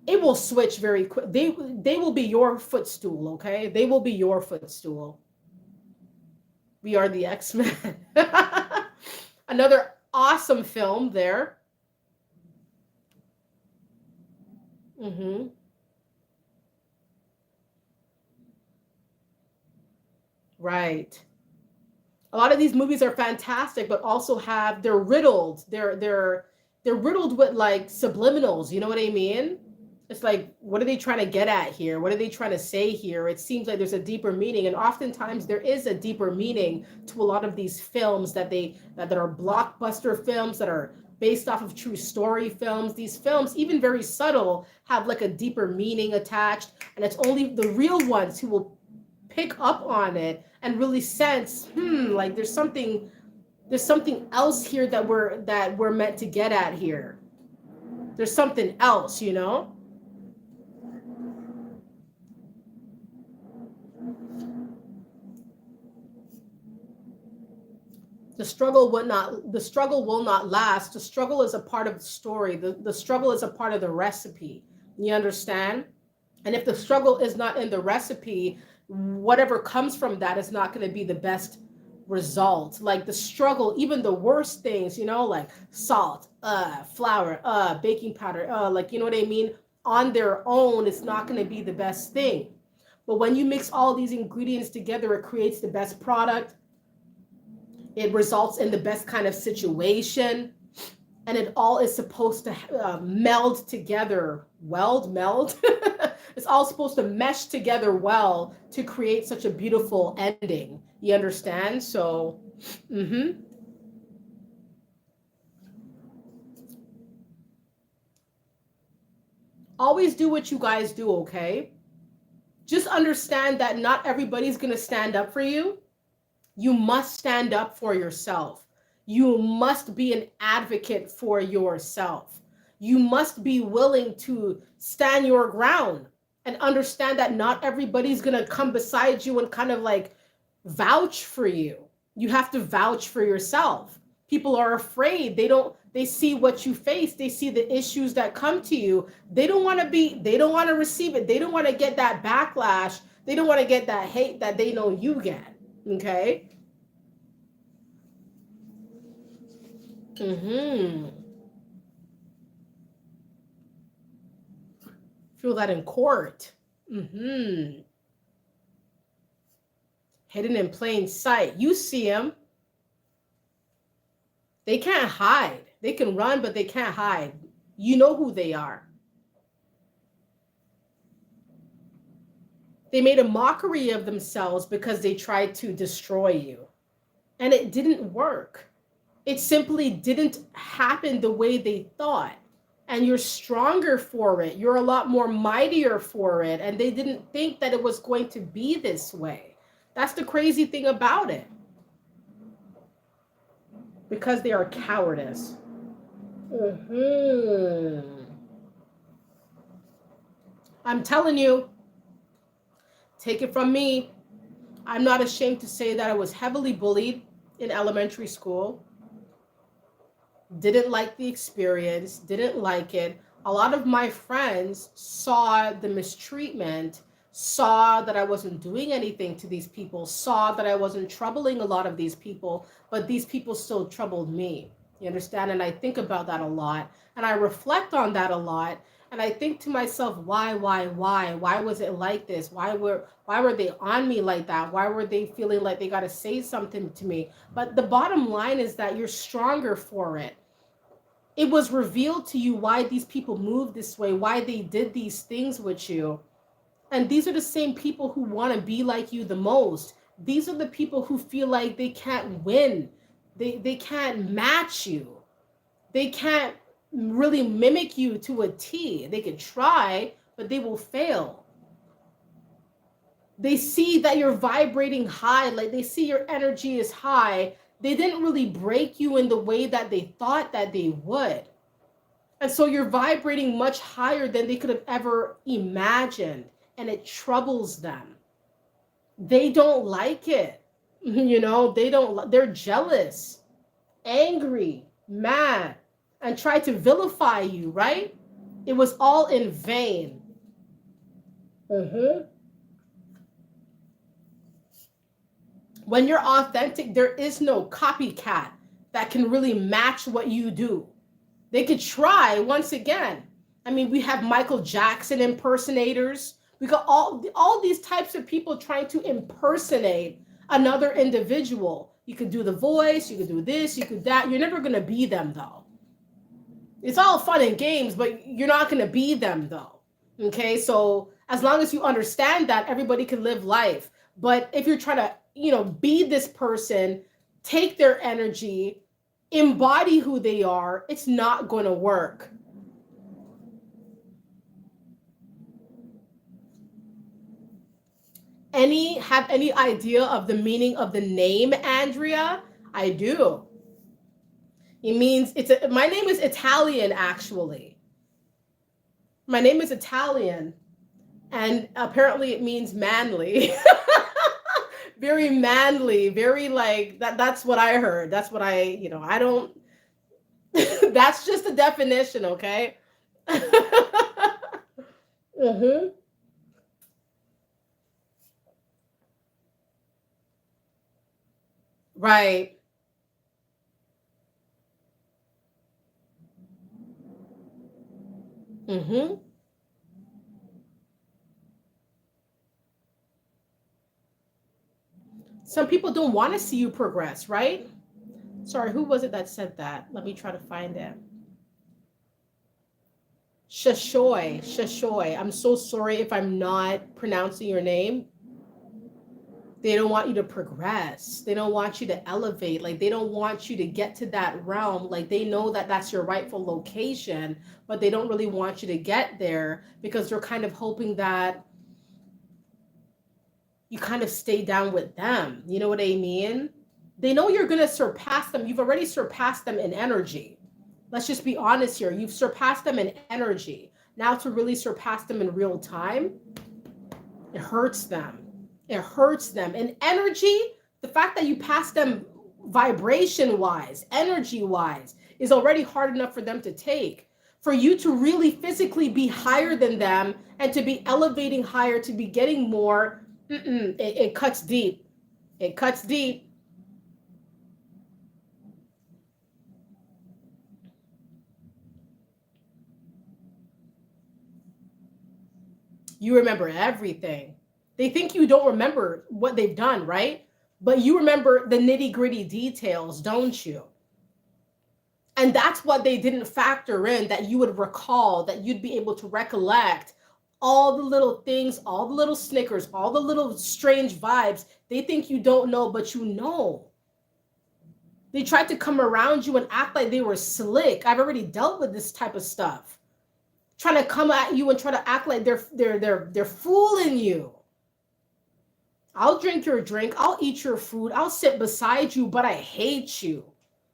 It will switch very quick. They will be your footstool, okay? They will be your footstool. We are the X-Men. Another awesome film there. Mm-hmm. Right. A lot of these movies are fantastic, but also they're riddled. They're riddled with like subliminals. You know what I mean? It's like, what are they trying to get at here? What are they trying to say here? It seems like there's a deeper meaning, and oftentimes there is a deeper meaning to a lot of these films that are blockbuster films that are based off of true story films. These films, even very subtle, have like a deeper meaning attached, and it's only the real ones who will pick up on it and really sense, like there's something else here that we're meant to get at here. There's something else. The struggle will not last. The struggle is a part of the story. The struggle is a part of the recipe. You understand? And if the struggle is not in the recipe, whatever comes from that is not going to be the best result. Like the struggle, even the worst things, like salt, flour, baking powder, like, you know what I mean? On their own, it's not going to be the best thing. But when you mix all these ingredients together, it creates the best product. It results in the best kind of situation. And it all is supposed to meld together. Meld. It's all supposed to mesh together well to create such a beautiful ending. You understand? So, always do what you guys do, okay? Just understand that not everybody's going to stand up for you. You must stand up for yourself. You must be an advocate for yourself. You must be willing to stand your ground and understand that not everybody's going to come beside you and kind of like vouch for you. You have to vouch for yourself. People are afraid. They see what you face. They see the issues that come to you. They don't want to receive it. They don't want to get that backlash. They don't want to get that hate that they know you get. Okay? Feel that in court. Hidden in plain sight. You see them. They can't hide. They can run, but they can't hide. You know who they are. They made a mockery of themselves because they tried to destroy you. And it didn't work. It simply didn't happen the way they thought. And you're stronger for it. You're a lot more mightier for it. And they didn't think that it was going to be this way. That's the crazy thing about it. Because they are cowardice. I'm telling you, take it from me. I'm not ashamed to say that I was heavily bullied in elementary school. Didn't like the experience, didn't like it. A lot of my friends saw the mistreatment, saw that I wasn't doing anything to these people, saw that I wasn't troubling a lot of these people, but these people still troubled me. You understand? And I think about that a lot, and I reflect on that a lot, and I think to myself, why was it like this? Why were they on me like that? Why were they feeling like they got to say something to me? But the bottom line is that you're stronger for it. It was revealed to you why these people moved this way, why they did these things with you. And these are the same people who want to be like you the most. These are the people who feel like they can't win. They can't match you. They can't really mimic you to a T. They could try, but they will fail. They see that you're vibrating high, like they see your energy is high. They didn't really break you in the way that they thought that they would. And so you're vibrating much higher than they could have ever imagined. And it troubles them. They don't like it. They're jealous, angry, mad, and try to vilify you, right? It was all in vain. When you're authentic, there is no copycat that can really match what you do. They could try once again. I mean, we have Michael Jackson impersonators. We got all these types of people trying to impersonate another individual. You could do the voice, you could do this, you could that. You're never going to be them, though. It's all fun and games, but you're not going to be them, though. Okay, so as long as you understand that, everybody can live life. But if you're trying to be this person, take their energy, embody who they are, it's not going to work. Have any idea of the meaning of the name Andrea? I do. It means my name is Italian, actually. My name is Italian, and apparently it means manly. Very manly, very like that. That's what I heard. That's what I don't. That's just the definition, okay? Right. Mm-hmm. Some people don't want to see you progress, right? Sorry, who was it that said that? Let me try to find it. Shashoy, Shashoy. I'm so sorry if I'm not pronouncing your name. They don't want you to progress. They don't want you to elevate. Like, they don't want you to get to that realm. Like, they know that that's your rightful location, but they don't really want you to get there because they're kind of hoping that you kind of stay down with them. You know what I mean? They know you're going to surpass them. You've already surpassed them in energy. Let's just be honest here. You've surpassed them in energy. Now to really surpass them in real time, it hurts them. It hurts them. In energy, the fact that you pass them vibration wise, energy wise, is already hard enough for them to take. For you to really physically be higher than them and to be elevating higher, to be getting more, it cuts deep. It cuts deep. You remember everything. They think you don't remember what they've done, right? But you remember the nitty gritty details, don't you? And that's what they didn't factor in, that you would recall, that you'd be able to recollect all the little things, all the little snickers, all the little strange vibes. They think you don't know, but you know. They tried to come around you and act like they were slick. I've already dealt with this type of stuff. Trying to come at you and try to act like they're fooling you. I'll drink your drink, I'll eat your food, I'll sit beside you, but I hate you.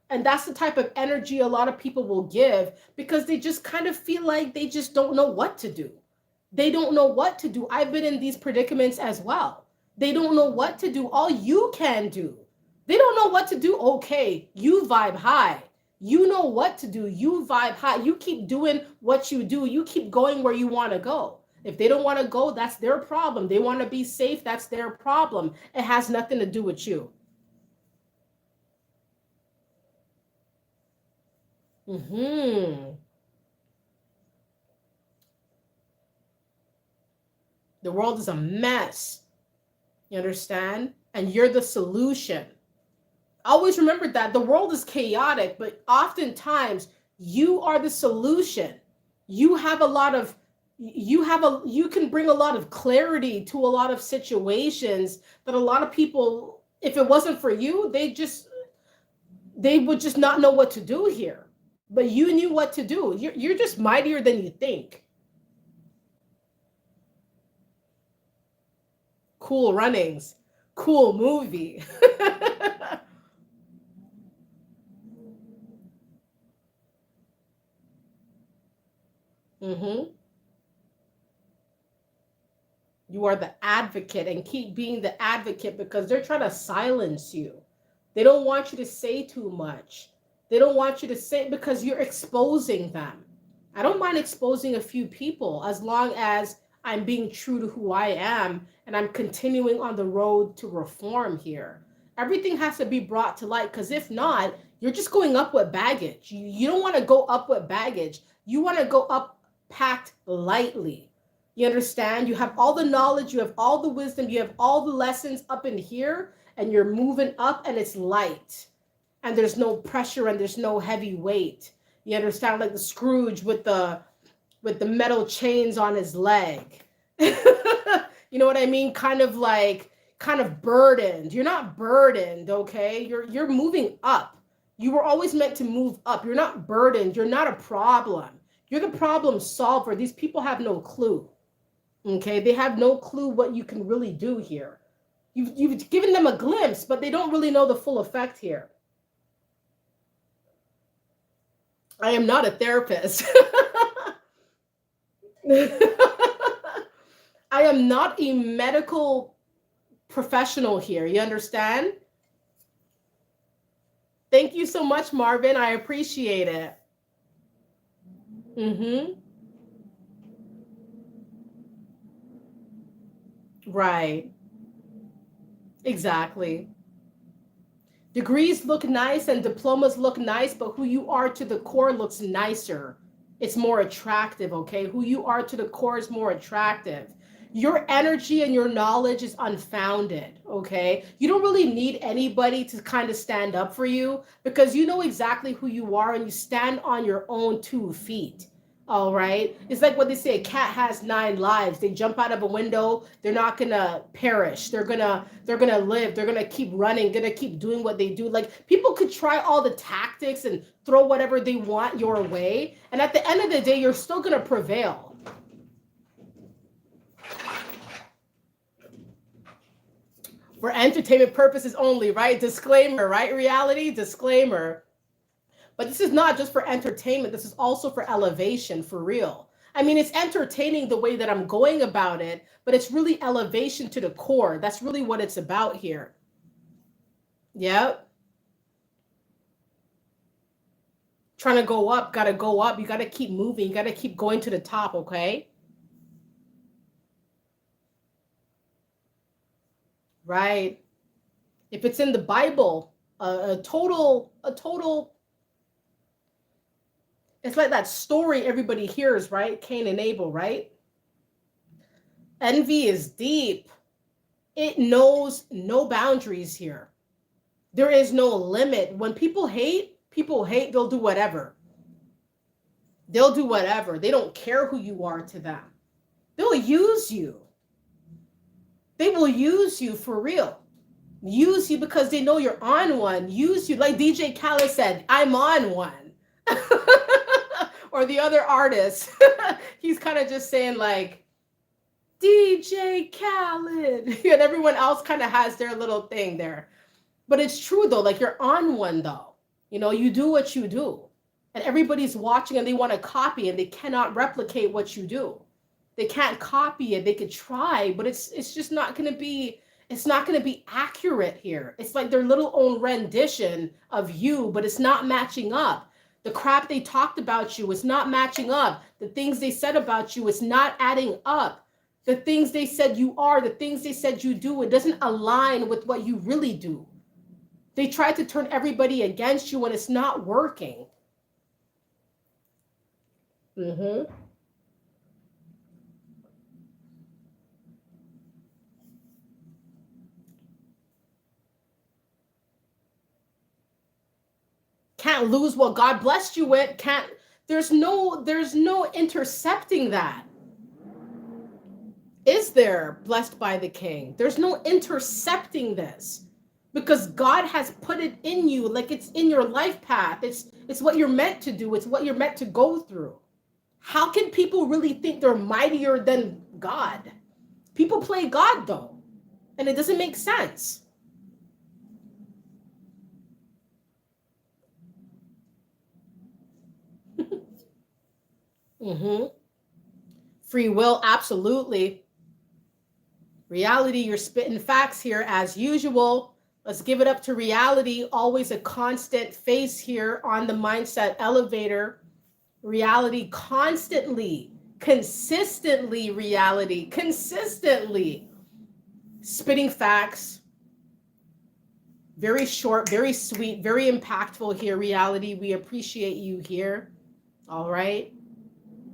And that's the type of energy a lot of people will give because they just kind of feel like they just don't know what to do. They don't know what to do. I've been in these predicaments as well. They don't know what to do. All you can do. They don't know what to do. Okay, you vibe high. You know what to do. You vibe high. You keep doing what you do. You keep going where you want to go. If they don't want to go, that's their problem. They want to be safe. That's their problem. It has nothing to do with you. Mm-hmm. The world is a mess. You understand? And you're the solution. Always remember that the world is chaotic, but oftentimes you are the solution. You have a lot of you can bring a lot of clarity to a lot of situations that a lot of people, if it wasn't for you, they would just not know what to do here. But you knew what to do. You're just mightier than you think. Cool runnings. Cool movie. Mm-hmm. You are the advocate, and keep being the advocate because they're trying to silence you. They don't want you to say too much. They don't want you to say because you're exposing them. I don't mind exposing a few people as long as I'm being true to who I am and I'm continuing on the road to reform here. Everything has to be brought to light because if not, you're just going up with baggage. You don't want to go up with baggage. You want to go up packed lightly. You understand? You have all the knowledge, you have all the wisdom, you have all the lessons up in here, and you're moving up and it's light. And there's no pressure and there's no heavy weight. You understand? Like the Scrooge with the metal chains on his leg. You know what I mean? Kind of burdened. You're not burdened, okay? You're moving up. You were always meant to move up. You're not burdened. You're not a problem. You're the problem solver. These people have no clue. Okay? They have no clue what you can really do here. You've given them a glimpse, but they don't really know the full effect here. I am not a therapist. I am not a medical professional here. You understand? Thank you so much, Marvin. I appreciate it. Mm-hmm. Right. Exactly. Degrees look nice and diplomas look nice, but who you are to the core looks nicer. It's more attractive, okay? Who you are to the core is more attractive. Your energy and your knowledge is unfounded, okay? You don't really need anybody to kind of stand up for you because you know exactly who you are and you stand on your own 2 feet. All right. It's like what they say, a cat has 9 lives. They jump out of a window, they're not gonna perish. They're gonna live. They're gonna keep running, gonna keep doing what they do. Like people could try all the tactics and throw whatever they want your way. And at the end of the day, you're still gonna prevail. For entertainment purposes only, right? Disclaimer, right? Reality, disclaimer. But this is not just for entertainment. This is also for elevation, for real. I mean, it's entertaining the way that I'm going about it, but it's really elevation to the core. That's really what it's about here. Yep. Trying to go up, got to go up. You got to keep moving. You got to keep going to the top, okay? Right. If it's in the Bible, a total, it's like that story everybody hears, right? Cain and Abel, right? Envy is deep. It knows no boundaries here. There is no limit. When people hate, they'll do whatever. They'll do whatever. They don't care who you are to them. They'll use you. They will use you for real. Use you because they know you're on one. Use you. Like DJ Khaled said, I'm on one. Or the other artist. He's kind of just saying like, DJ Khaled. And everyone else kind of has their little thing there. But it's true though, like you're on one though. You know, you do what you do. And everybody's watching and they want to copy and they cannot replicate what you do. They can't copy it. They could try, but it's just not going to be it's not going to be accurate here. It's like their little own rendition of you, but it's not matching up. The crap they talked about you is not matching up. The things they said about you is not adding up. The things they said you are, the things they said you do, it doesn't align with what you really do. They try to turn everybody against you and it's not working. Mm-hmm. Can't lose what God blessed you with. Can't there's no intercepting that. Is there blessed by the king? There's no intercepting this because God has put it in you like it's in your life path. It's what you're meant to do. It's what you're meant to go through. How can people really think they're mightier than God? People play God though, and it doesn't make sense. Mm-hmm. Free will, absolutely. Reality, you're spitting facts here as usual. Let's give it up to reality. Always a constant face here on the mindset elevator. Reality constantly, consistently, reality, consistently spitting facts. Very short, very sweet, very impactful here, reality. We appreciate you here. All right.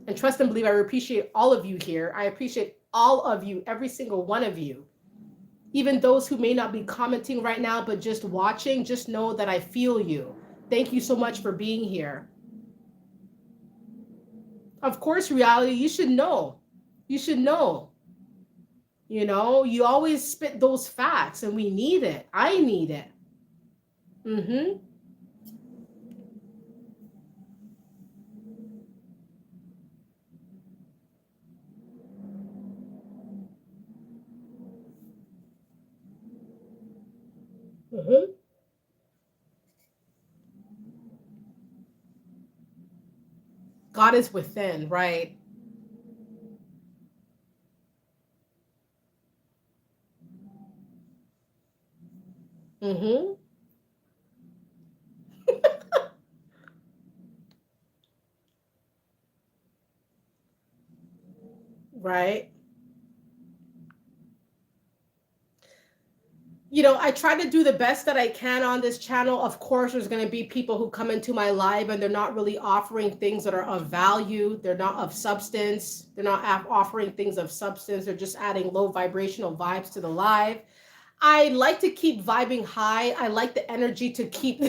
And trust and believe I appreciate all of you here. I appreciate all of you, every single one of you. Even those who may not be commenting right now, but just watching, just know that I feel you. Thank you so much for being here. Of course, reality, you should know. You should know. You know, you always spit those facts and we need it. I need it. Mm-hmm. Mm-hmm. God is within, right? Mm-hmm. Right. I try to do the best that I can on this channel. Of course, there's going to be people who come into my live and they're not really offering things that are of value. They're not of substance. They're not offering things of substance. They're just adding low vibrational vibes to the live. I like to keep vibing high. I like the energy to keep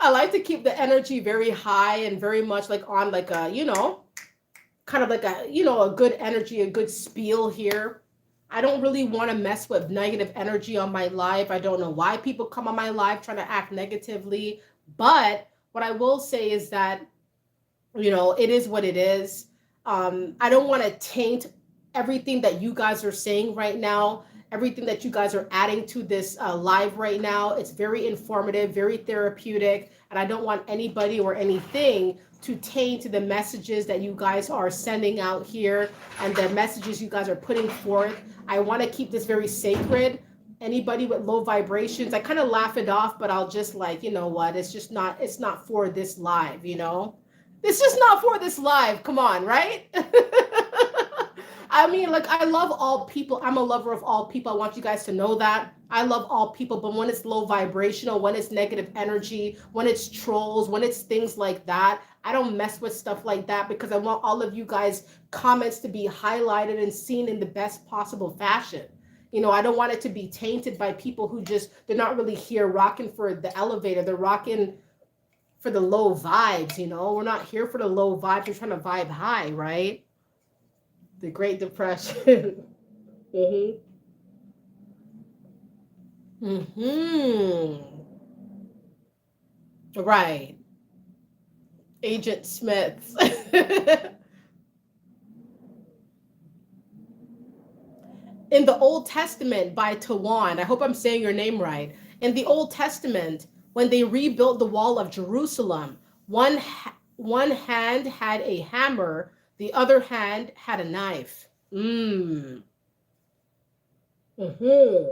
I like to keep the energy very high and very much like on like a, kind of like a, a good energy, a good spiel here. I don't really want to mess with negative energy on my live. I don't know why people come on my live trying to act negatively, but what I will say is that, it is what it is. I don't want to taint everything that you guys are saying right now, everything that you guys are adding to this live right now. It's very informative, very therapeutic, and I don't want anybody or anything to taint the messages that you guys are sending out here and the messages you guys are putting forth. I want to keep this very sacred. Anybody with low vibrations, I kind of laugh it off, but I'll just like, you know what, it's not for this live, It's just not for this live. Come on, right? I mean, like, I love all people. I'm a lover of all people. I want you guys to know that. I love all people, but when it's low vibrational, when it's negative energy, when it's trolls, when it's things like that, I don't mess with stuff like that because I want all of you guys' comments to be highlighted and seen in the best possible fashion. I don't want it to be tainted by people who they're not really here rocking for the elevator. They're rocking for the low vibes, We're not here for the low vibes. We're trying to vibe high, right? The Great Depression. mm-hmm. Mm-hmm. Right. Agent Smith. In the Old Testament by Tawan, I hope I'm saying your name right. In the Old Testament, when they rebuilt the wall of Jerusalem, one hand had a hammer, the other hand had a knife. Mm. Mm-hmm.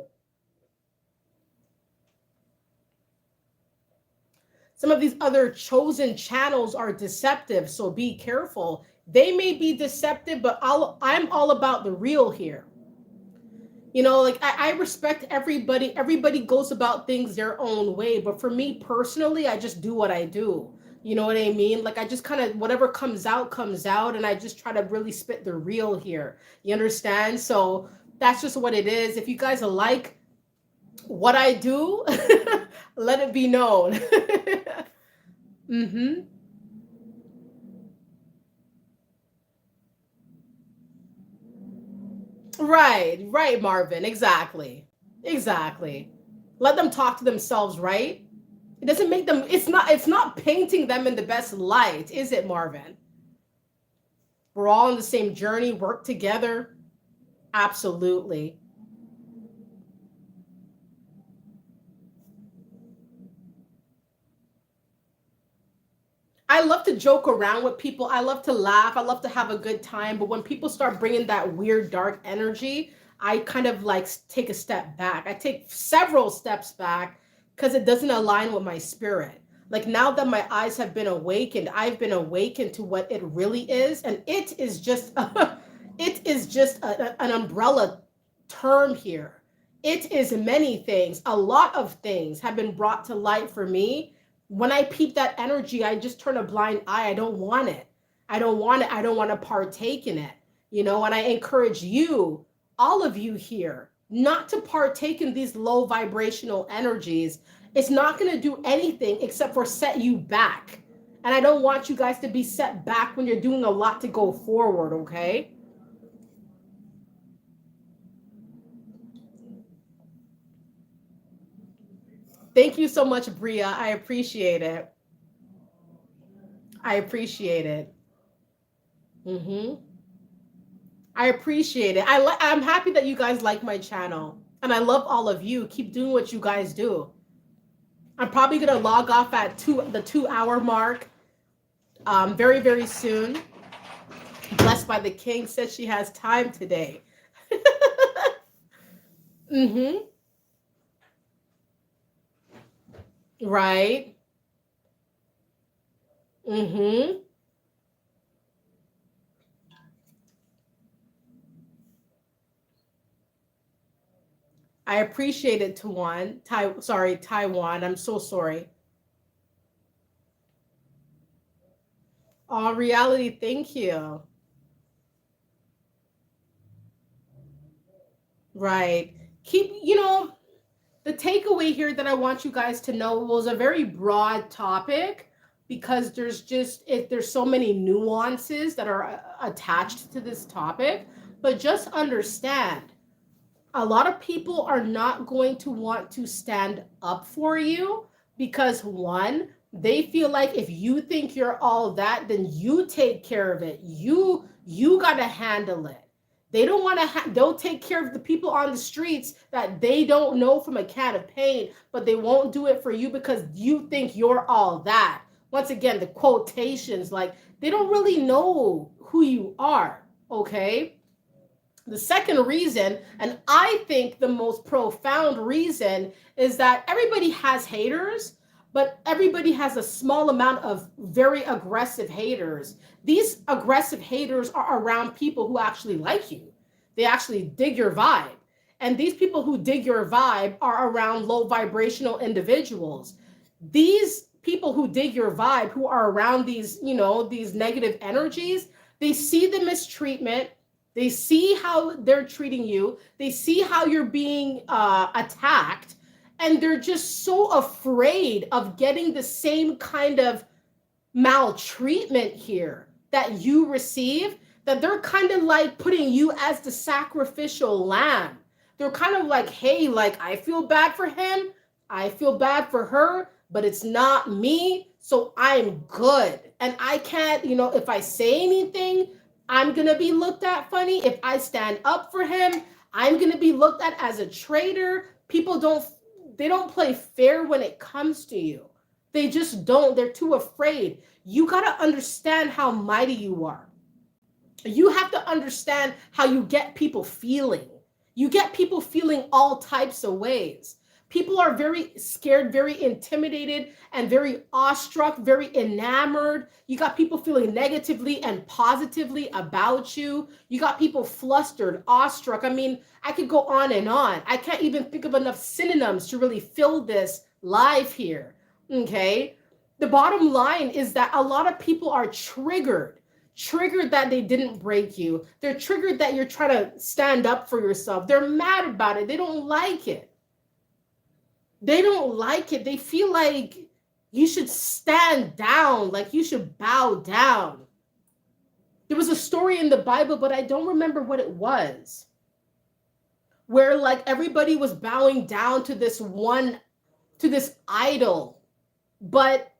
Some of these other chosen channels are deceptive, so be careful. They may be deceptive, but I'm all about the real here. Like I respect everybody. Everybody goes about things their own way. But for me personally, I just do what I do. You know what I mean? Like I just kind of, whatever comes out, and I just try to really spit the real here. You understand? So that's just what it is. If you guys like what I do, let it be known. mm-hmm. Right, Marvin. Exactly. Let them talk to themselves, right? It doesn't make them, it's not painting them in the best light, is it, Marvin? We're all on the same journey, work together. Absolutely. I love to joke around with people. I love to laugh. I love to have a good time. But when people start bringing that weird, dark energy, I kind of like take a step back. I take several steps back because it doesn't align with my spirit. Like now that my eyes have been awakened, I've been awakened to what it really is. And it is just, it is just an umbrella term here. It is many things. A lot of things have been brought to light for me. When I peep that energy, I just turn a blind eye. I don't want it. I don't want it. I don't want to partake in it. And I encourage you, all of you here, not to partake in these low vibrational energies. It's not going to do anything except for set you back. And I don't want you guys to be set back when you're doing a lot to go forward, okay? Thank you so much, Bria. I appreciate it. I appreciate it. Mm-hmm. I appreciate it. I'm happy that you guys like my channel. And I love all of you. Keep doing what you guys do. I'm probably gonna log off at the 2 hour mark very, very soon. Blessed by the King says she has time today. mm-hmm. Right. Mm-hmm. I appreciate it, Taiwan. I'm so sorry. Reality, thank you. Right. The takeaway here that I want you guys to know was a very broad topic because there's so many nuances that are attached to this topic. But just understand, a lot of people are not going to want to stand up for you because one, they feel like if you think you're all that, then you take care of it. You got to handle it. They don't want to they'll take care of the people on the streets that they don't know from a can of paint, but they won't do it for you because you think you're all that. Once again, the quotations, like they don't really know who you are, okay? The second reason, and I think the most profound reason, is that everybody has haters, but everybody has a small amount of very aggressive haters. These aggressive haters are around people who actually like you. They actually dig your vibe. And these people who dig your vibe are around low vibrational individuals. These people who dig your vibe, who are around these negative energies, they see the mistreatment. They see how they're treating you. They see how you're being attacked. And they're just so afraid of getting the same kind of maltreatment here that you receive, that they're kind of like putting you as the sacrificial lamb. They're kind of like, hey, like, I feel bad for him. I feel bad for her, but it's not me. So I'm good. And I can't, if I say anything, I'm going to be looked at funny. If I stand up for him, I'm going to be looked at as a traitor. People they don't play fair when it comes to you. They just don't. They're too afraid. You got to understand how mighty you are. You have to understand how you get people feeling. You get people feeling all types of ways. People are very scared, very intimidated, and very awestruck, very enamored. You got people feeling negatively and positively about you. You got people flustered, awestruck. I mean, I could go on and on. I can't even think of enough synonyms to really fill this live here. Okay? The bottom line is that a lot of people are triggered that they didn't break you. They're triggered that you're trying to stand up for yourself. They're mad about it. They don't like it. They don't like it. They feel like you should stand down, like you should bow down. There was a story in the Bible, but I don't remember what it was, where like everybody was bowing down to this idol, but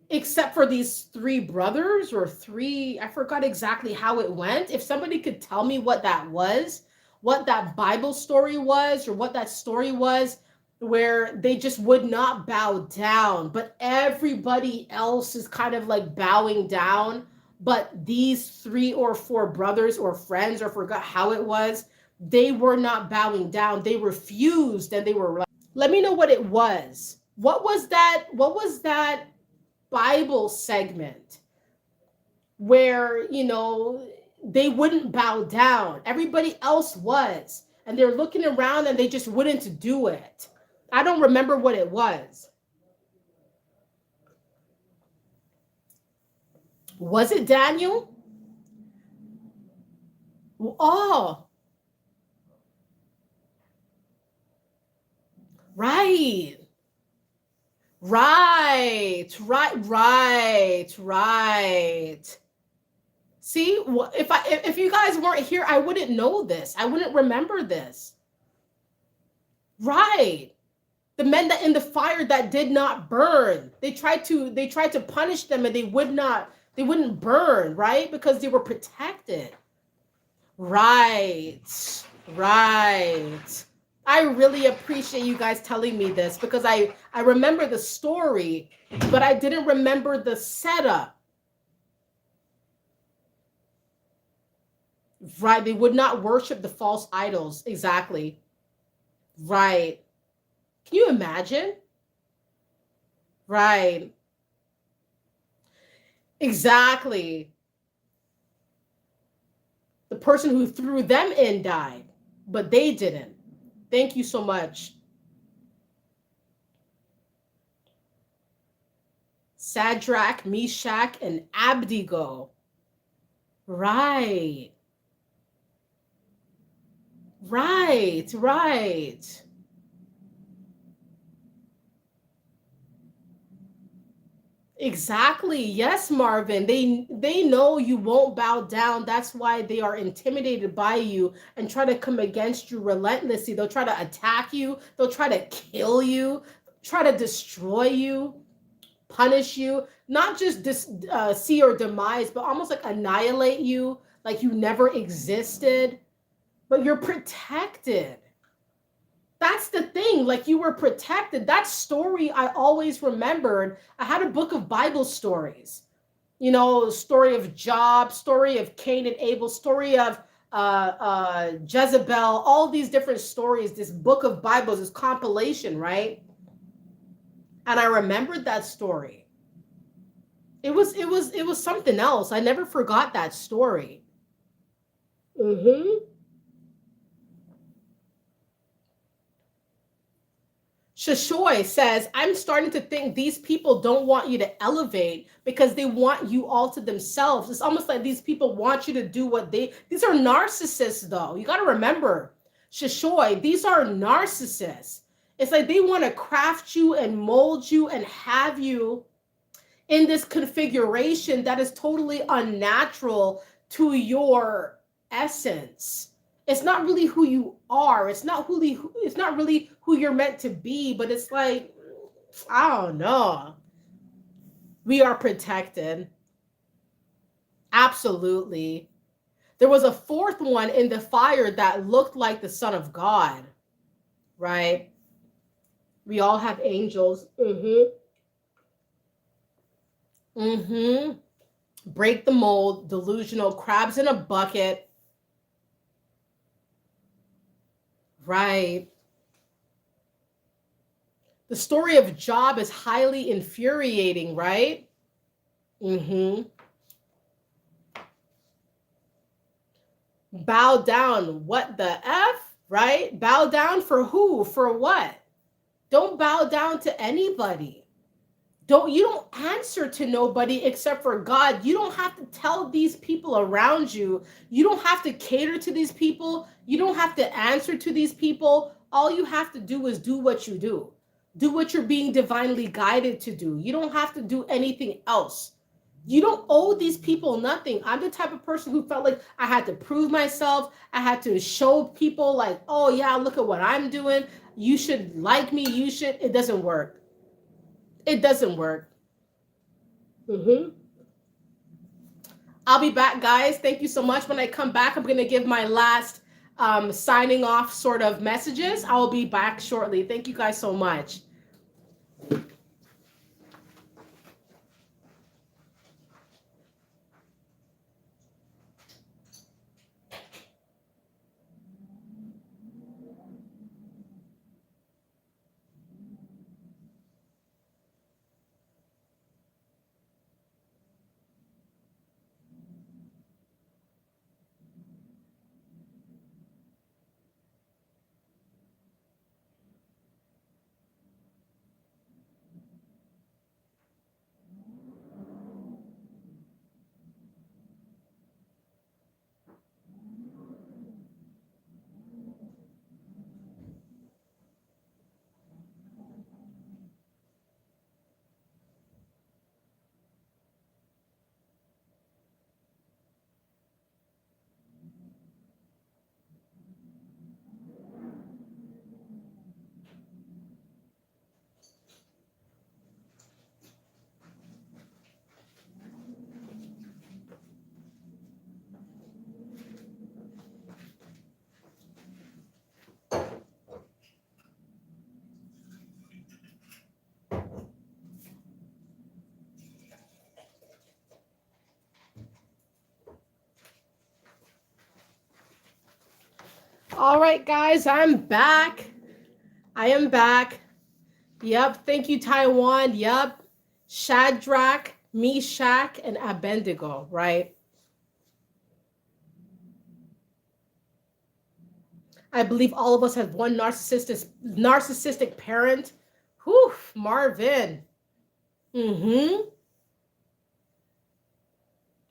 except for these three brothers or three, I forgot exactly how it went. If somebody could tell me what that was, what that Bible story was, or what that story was, where they just would not bow down, but everybody else is kind of like bowing down. But these 3 or 4 brothers or friends, or forgot how it was, they were not bowing down. They refused, and they were like, let me know what it was. What was that Bible segment where, they wouldn't bow down? Everybody else was, and they're looking around and they just wouldn't do it. I don't remember what it was. Was it Daniel? Oh, right. Right. See, if you guys weren't here, I wouldn't know this. I wouldn't remember this. Right. The men that in the fire that did not burn. They tried to punish them, and they wouldn't burn, right? Because they were protected. Right. I really appreciate you guys telling me this, because I remember the story, but I didn't remember the setup. Right. They would not worship the false idols. Exactly. Right. Can you imagine? Right. Exactly. The person who threw them in died, but they didn't. Thank you so much. Shadrach, Meshach, and Abednego. Right. Right. Exactly. Yes, Marvin. They know you won't bow down. That's why they are intimidated by you and try to come against you relentlessly. They'll try to attack you. They'll try to kill you, try to destroy you, punish you, not just see your demise, but almost like annihilate you, like you never existed. But you're protected. That's the thing. Like you were protected. That story I always remembered. I had a book of Bible stories. Story of Job, story of Cain and Abel, story of Jezebel, all these different stories, this book of Bibles, this compilation, right? And I remembered that story. It was something else. I never forgot that story. Mm-hmm. Shashoy says, I'm starting to think these people don't want you to elevate because they want you all to themselves. It's almost like these people want you to do these are narcissists though. You got to remember, Shashoy, these are narcissists. It's like they want to craft you and mold you and have you in this configuration that is totally unnatural to your essence. It's not really who you are. It's not really who you're meant to be, but it's like, I don't know. We are protected. Absolutely. There was a fourth one in the fire that looked like the Son of God, right? We all have angels. Break the mold, delusional, crabs in a bucket. Right. The story of Job is highly infuriating, right? Bow down. What the F? Right? Bow down for who? For what? Don't bow down to anybody. You don't answer to nobody except for God. You don't have to tell these people around you. You don't have to cater to these people. You don't have to answer to these people. All you have to do is do what you do. Do what you're being divinely guided to do. You don't have to do anything else. You don't owe these people nothing. I'm the type of person who felt like I had to prove myself. I had to show people like, oh yeah, look at what I'm doing. You should like me. It doesn't work. It doesn't work. I'll be back, guys. Thank you so much. When I come back, I'm going to give my last signing off sort of messages. I will be back shortly. Thank you guys so much. All right, guys, I'm back. I am back. Yep. Thank you, Taiwan. Yep. Shadrach, Meshach, and Abednego, right? I believe all of us have one narcissistic parent. Whew, Marvin. Mm-hmm.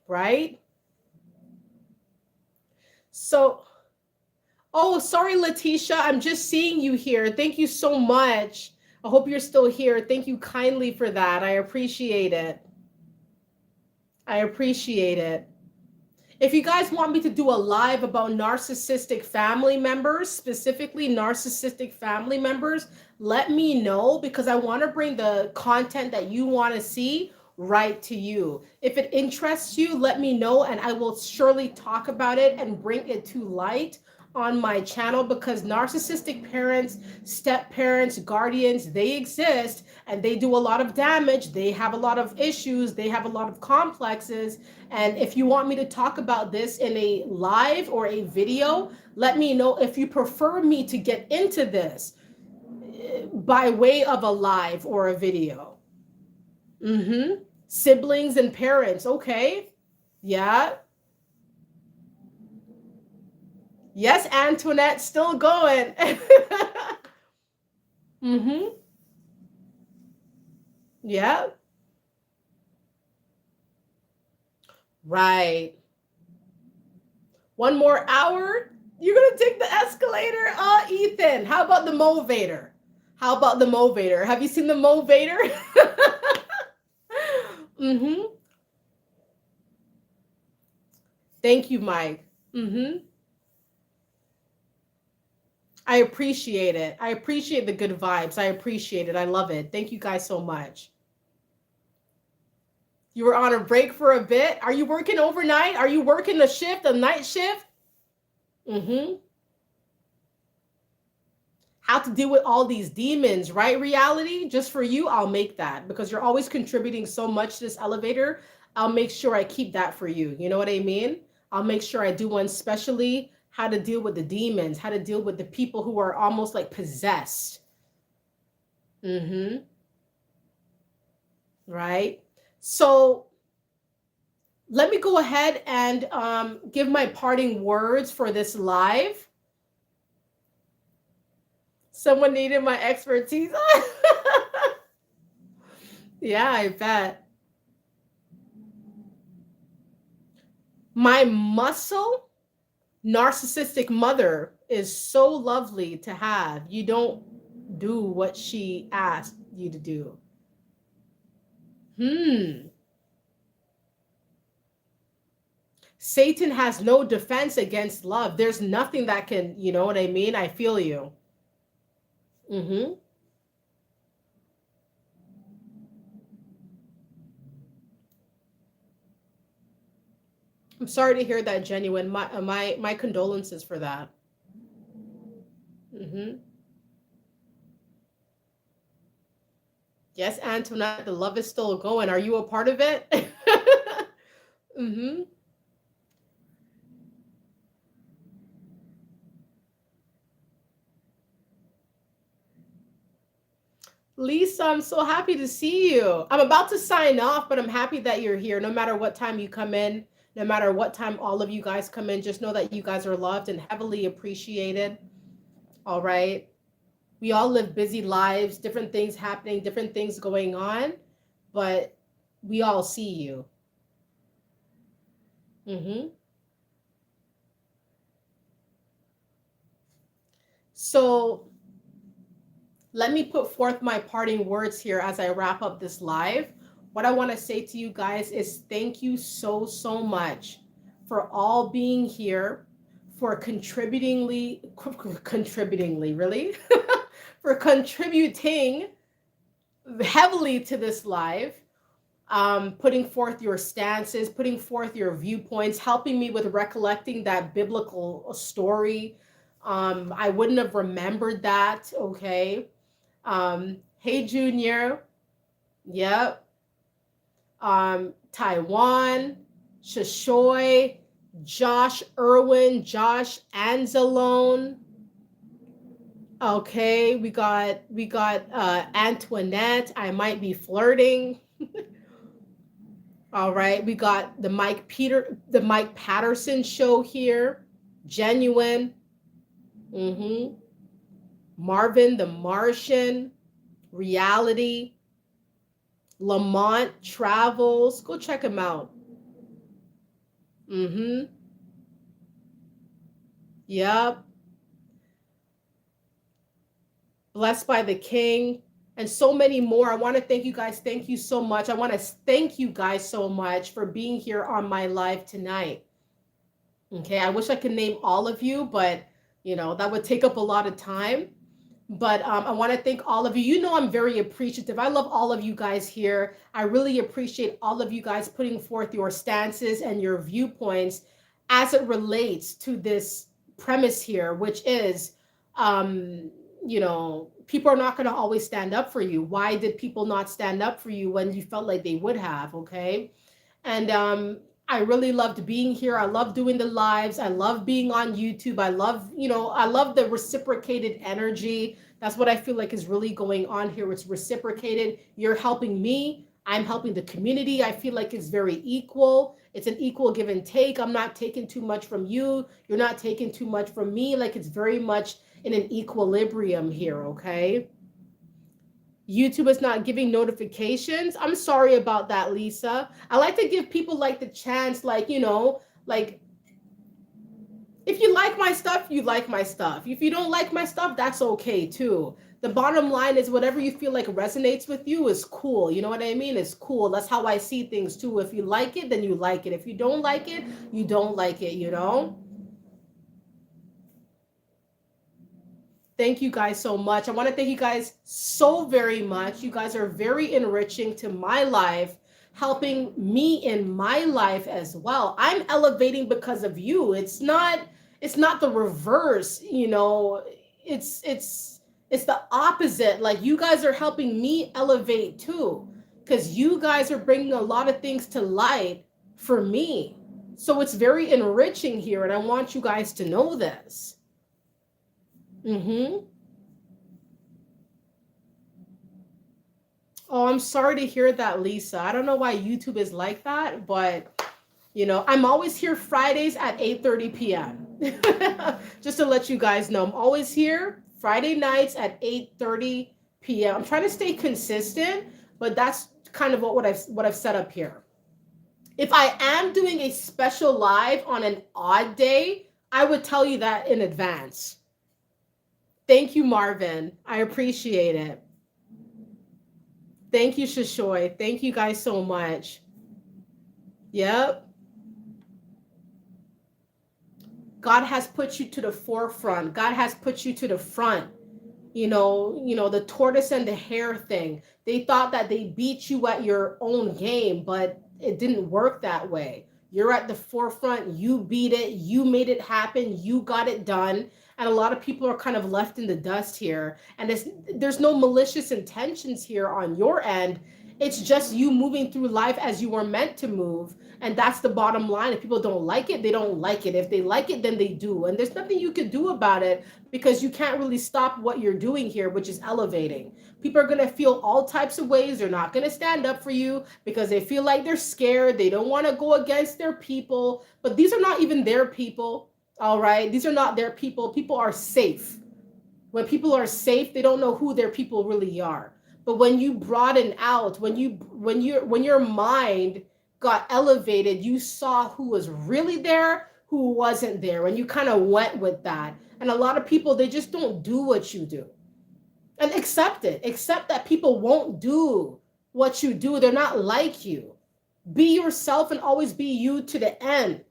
Right? So, oh, sorry, Letitia. I'm just seeing you here. Thank you so much. I hope you're still here. Thank you kindly for that. I appreciate it. I appreciate it. If you guys want me to do a live about narcissistic family members, specifically narcissistic family members, let me know, because I want to bring the content that you want to see right to you. If it interests you, let me know and I will surely talk about it and bring it to light on my channel, because narcissistic parents, step parents, guardians, they exist and they do a lot of damage. They have a lot of issues. They have a lot of complexes. And if you want me to talk about this in a live or a video, let me know. If you prefer me to get into this by way of a live or a video. Mm-hmm. Siblings and parents. Okay. Yeah. Yes, Antoinette, still going. Mm-hmm. Yeah. Right. One more hour? You're gonna take the escalator? Ethan, how about the Movator? How about the Movator? Have you seen the Movator? Mm-hmm. Thank you, Mike. Mm-hmm. I appreciate it. I appreciate the good vibes. I appreciate it. I love it. Thank you guys so much. You were on a break for a bit. Are you working overnight? Are you working a shift, a night shift? Mm-hmm. How to deal with all these demons, right? Reality, just for you, I'll make that, because you're always contributing so much to this elevator. I'll make sure I keep that for you. You know what I mean? I'll make sure I do one specially, how to deal with the demons, how to deal with the people who are almost like possessed. Mm-hmm. Right? So let me go ahead and give my parting words for this live. Someone needed my expertise. Yeah, I bet. My muscle narcissistic mother is so lovely to have. You don't do what she asked you to do. Satan has no defense against love. There's nothing that can, you know what I mean? I feel you. Mm-hmm. I'm sorry to hear that, genuine. My condolences for that. Mm-hmm. Yes, Antoinette, the love is still going. Are you a part of it? Mm-hmm. Lisa, I'm so happy to see you. I'm about to sign off, but I'm happy that you're here. No matter what time you come in, no matter what time all of you guys come in, just know that you guys are loved and heavily appreciated. All right. We all live busy lives, different things happening, different things going on, but we all see you. Mm-hmm. So let me put forth my parting words here as I wrap up this live. What I want to say to you guys is thank you so, so much for all being here, for contributingly, really, for contributing heavily to this live, putting forth your stances, putting forth your viewpoints, helping me with recollecting that biblical story. I wouldn't have remembered that, okay? Hey, Junior. Yep. Taiwan, Shashoy, Josh Irwin, Josh Anzalone. Okay, we got Antoinette. I might be flirting. All right, we got the Mike Patterson show here. Genuine. Mm-hmm. Marvin the Martian, Reality, Lamont Travels. Go check him out. Mm-hmm. Yep. Blessed by the King, and so many more. I want to thank you guys. Thank you so much. I want to thank you guys so much for being here on my live tonight. Okay, I wish I could name all of you, but that would take up a lot of time. But I want to thank all of you. I'm very appreciative. I love all of you guys here. I really appreciate all of you guys putting forth your stances and your viewpoints as it relates to this premise here, which is, people are not going to always stand up for you. Why did people not stand up for you when you felt like they would have? Okay. And I really loved being here. I love doing the lives. I love being on YouTube. I love the reciprocated energy. That's what I feel like is really going on here. It's reciprocated. You're helping me. I'm helping the community. I feel like it's very equal. It's an equal give and take. I'm not taking too much from you. You're not taking too much from me. Like, it's very much in an equilibrium here, okay? YouTube is not giving notifications. I'm sorry about that, Lisa. I like to give people like the chance, like if you like my stuff, you like my stuff. If you don't like my stuff, that's okay too. The bottom line is whatever you feel like resonates with you is cool. You know what I mean? It's cool. That's how I see things too. If you like it, then you like it. If you don't like it, you don't like it. Thank you guys so much. I want to thank you guys so very much. You guys are very enriching to my life, helping me in my life as well. I'm elevating because of you. It's not the reverse, it's the opposite. Like, you guys are helping me elevate too, because you guys are bringing a lot of things to light for me. So it's very enriching here, and I want you guys to know this. Mm-hmm. Oh, I'm sorry to hear that, Lisa. I don't know why YouTube is like that, but I'm always here Fridays at 8:30 p.m. Just to let you guys know, I'm always here Friday nights at 8:30 p.m. I'm trying to stay consistent, but that's kind of what I've set up here. If I am doing a special live on an odd day, I would tell you that in advance. Thank you, Marvin. I appreciate it. Thank you, Shishoy. Thank you guys so much. Yep. God has put you to the forefront. God has put you to the front. The tortoise and the hare thing. They thought that they beat you at your own game, but it didn't work that way. You're at the forefront. You beat it. You made it happen. You got it done. And a lot of people are kind of left in the dust here. And there's no malicious intentions here on your end. It's just you moving through life as you were meant to move. And that's the bottom line. If people don't like it, they don't like it. If they like it, then they do. And there's nothing you can do about it, because you can't really stop what you're doing here, which is elevating. People are going to feel all types of ways. They're not going to stand up for you because they feel like they're scared. They don't want to go against their people. But these are not even their people. All right. These are not their people. People are safe. When people are safe, they don't know who their people really are. But when you broaden out, when your mind got elevated, you saw who was really there, who wasn't there, and you kind of went with that. And a lot of people, they just don't do what you do. And accept it. Accept that people won't do what you do. They're not like you. Be yourself and always be you to the end.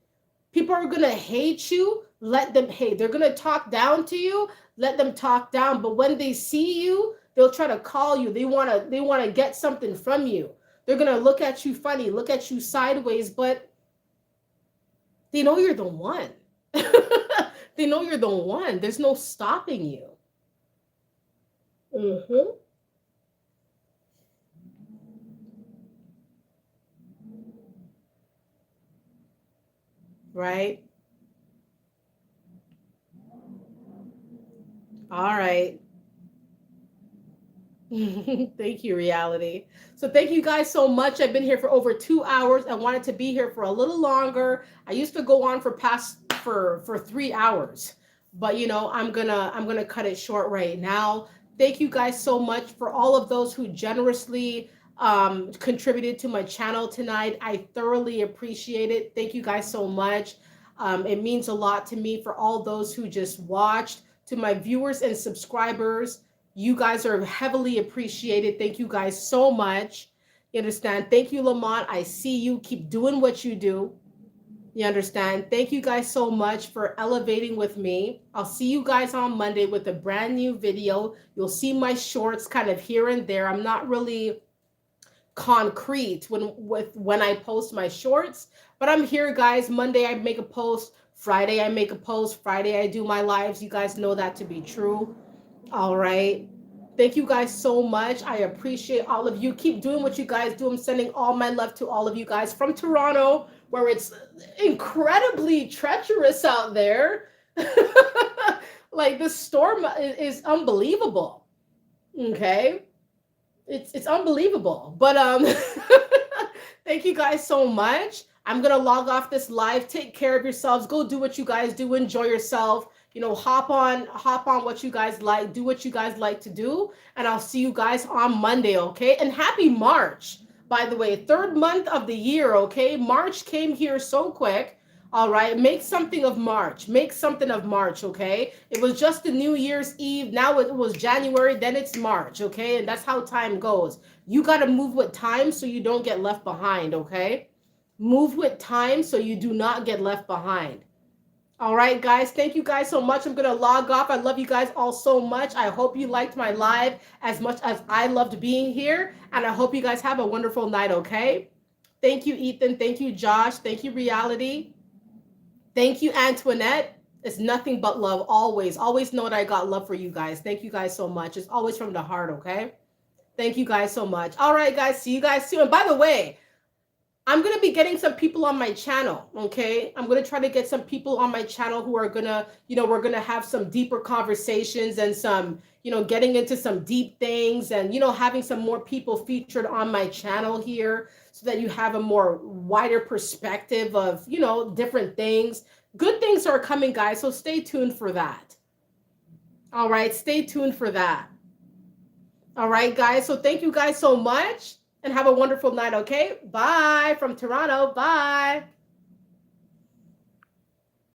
People are going to hate you. Let them hate. They're going to talk down to you. Let them talk down. But when they see you, they'll try to call you. They want to get something from you. They're going to look at you funny, look at you sideways, but they know you're the one. They know you're the one. There's no stopping you. Mm-hmm. Right? All right. Thank you, Reality. So thank you guys so much. I've been here for over 2 hours. I wanted to be here for a little longer. I used to go on for 3 hours. but I'm gonna cut it short right now. Thank you guys so much for all of those who generously contributed to my channel tonight. I thoroughly appreciate it. Thank you guys so much. It means a lot to me. For all those who just watched, to my viewers and subscribers, you guys are heavily appreciated. Thank you guys so much. You understand? Thank you, Lamont. I see you. Keep doing what you do. You understand? Thank you guys so much for elevating with me. I'll see you guys on Monday with a brand new video. You'll see my shorts kind of here and there. I'm not really concrete when I post my shorts, but I'm here, guys. Monday I make a post, Friday I make a post, Friday I do my lives. You guys know that to be true. All right. Thank you guys so much. I appreciate all of you. Keep doing what you guys do. I'm sending all my love to all of you guys from Toronto, where it's incredibly treacherous out there. Like the storm is unbelievable. Okay. It's unbelievable. But thank you guys so much. I'm gonna log off this live. Take care of yourselves. Go do what you guys do. Enjoy yourself. Hop on what you guys like. Do what you guys like to do. And I'll see you guys on Monday, okay? And happy March, by the way. 3rd month of the year, okay? March came here so quick. All right, make something of March. Make something of March, okay? It was just the New Year's Eve. Now it was January, then it's March, okay? And that's how time goes. You got to move with time so you don't get left behind, okay? Move with time so you do not get left behind. All right, guys. Thank you guys so much. I'm going to log off. I love you guys all so much. I hope you liked my live as much as I loved being here. And I hope you guys have a wonderful night, okay? Thank you, Ethan. Thank you, Josh. Thank you, Reality. Thank you, Antoinette. It's nothing but love, always. Always know that I got love for you guys. Thank you guys so much. It's always from the heart, okay? Thank you guys so much. All right, guys. See you guys soon. And by the way, I'm going to be getting some people on my channel, okay? I'm going to try to get some people on my channel who are going to, we're going to have some deeper conversations and some, getting into some deep things and, having some more people featured on my channel here so that you have a more wider perspective of, different things. Good things are coming, guys, so stay tuned for that. All right, stay tuned for that. All right, guys, so thank you guys so much. And have a wonderful night, okay? Bye from Toronto. Bye.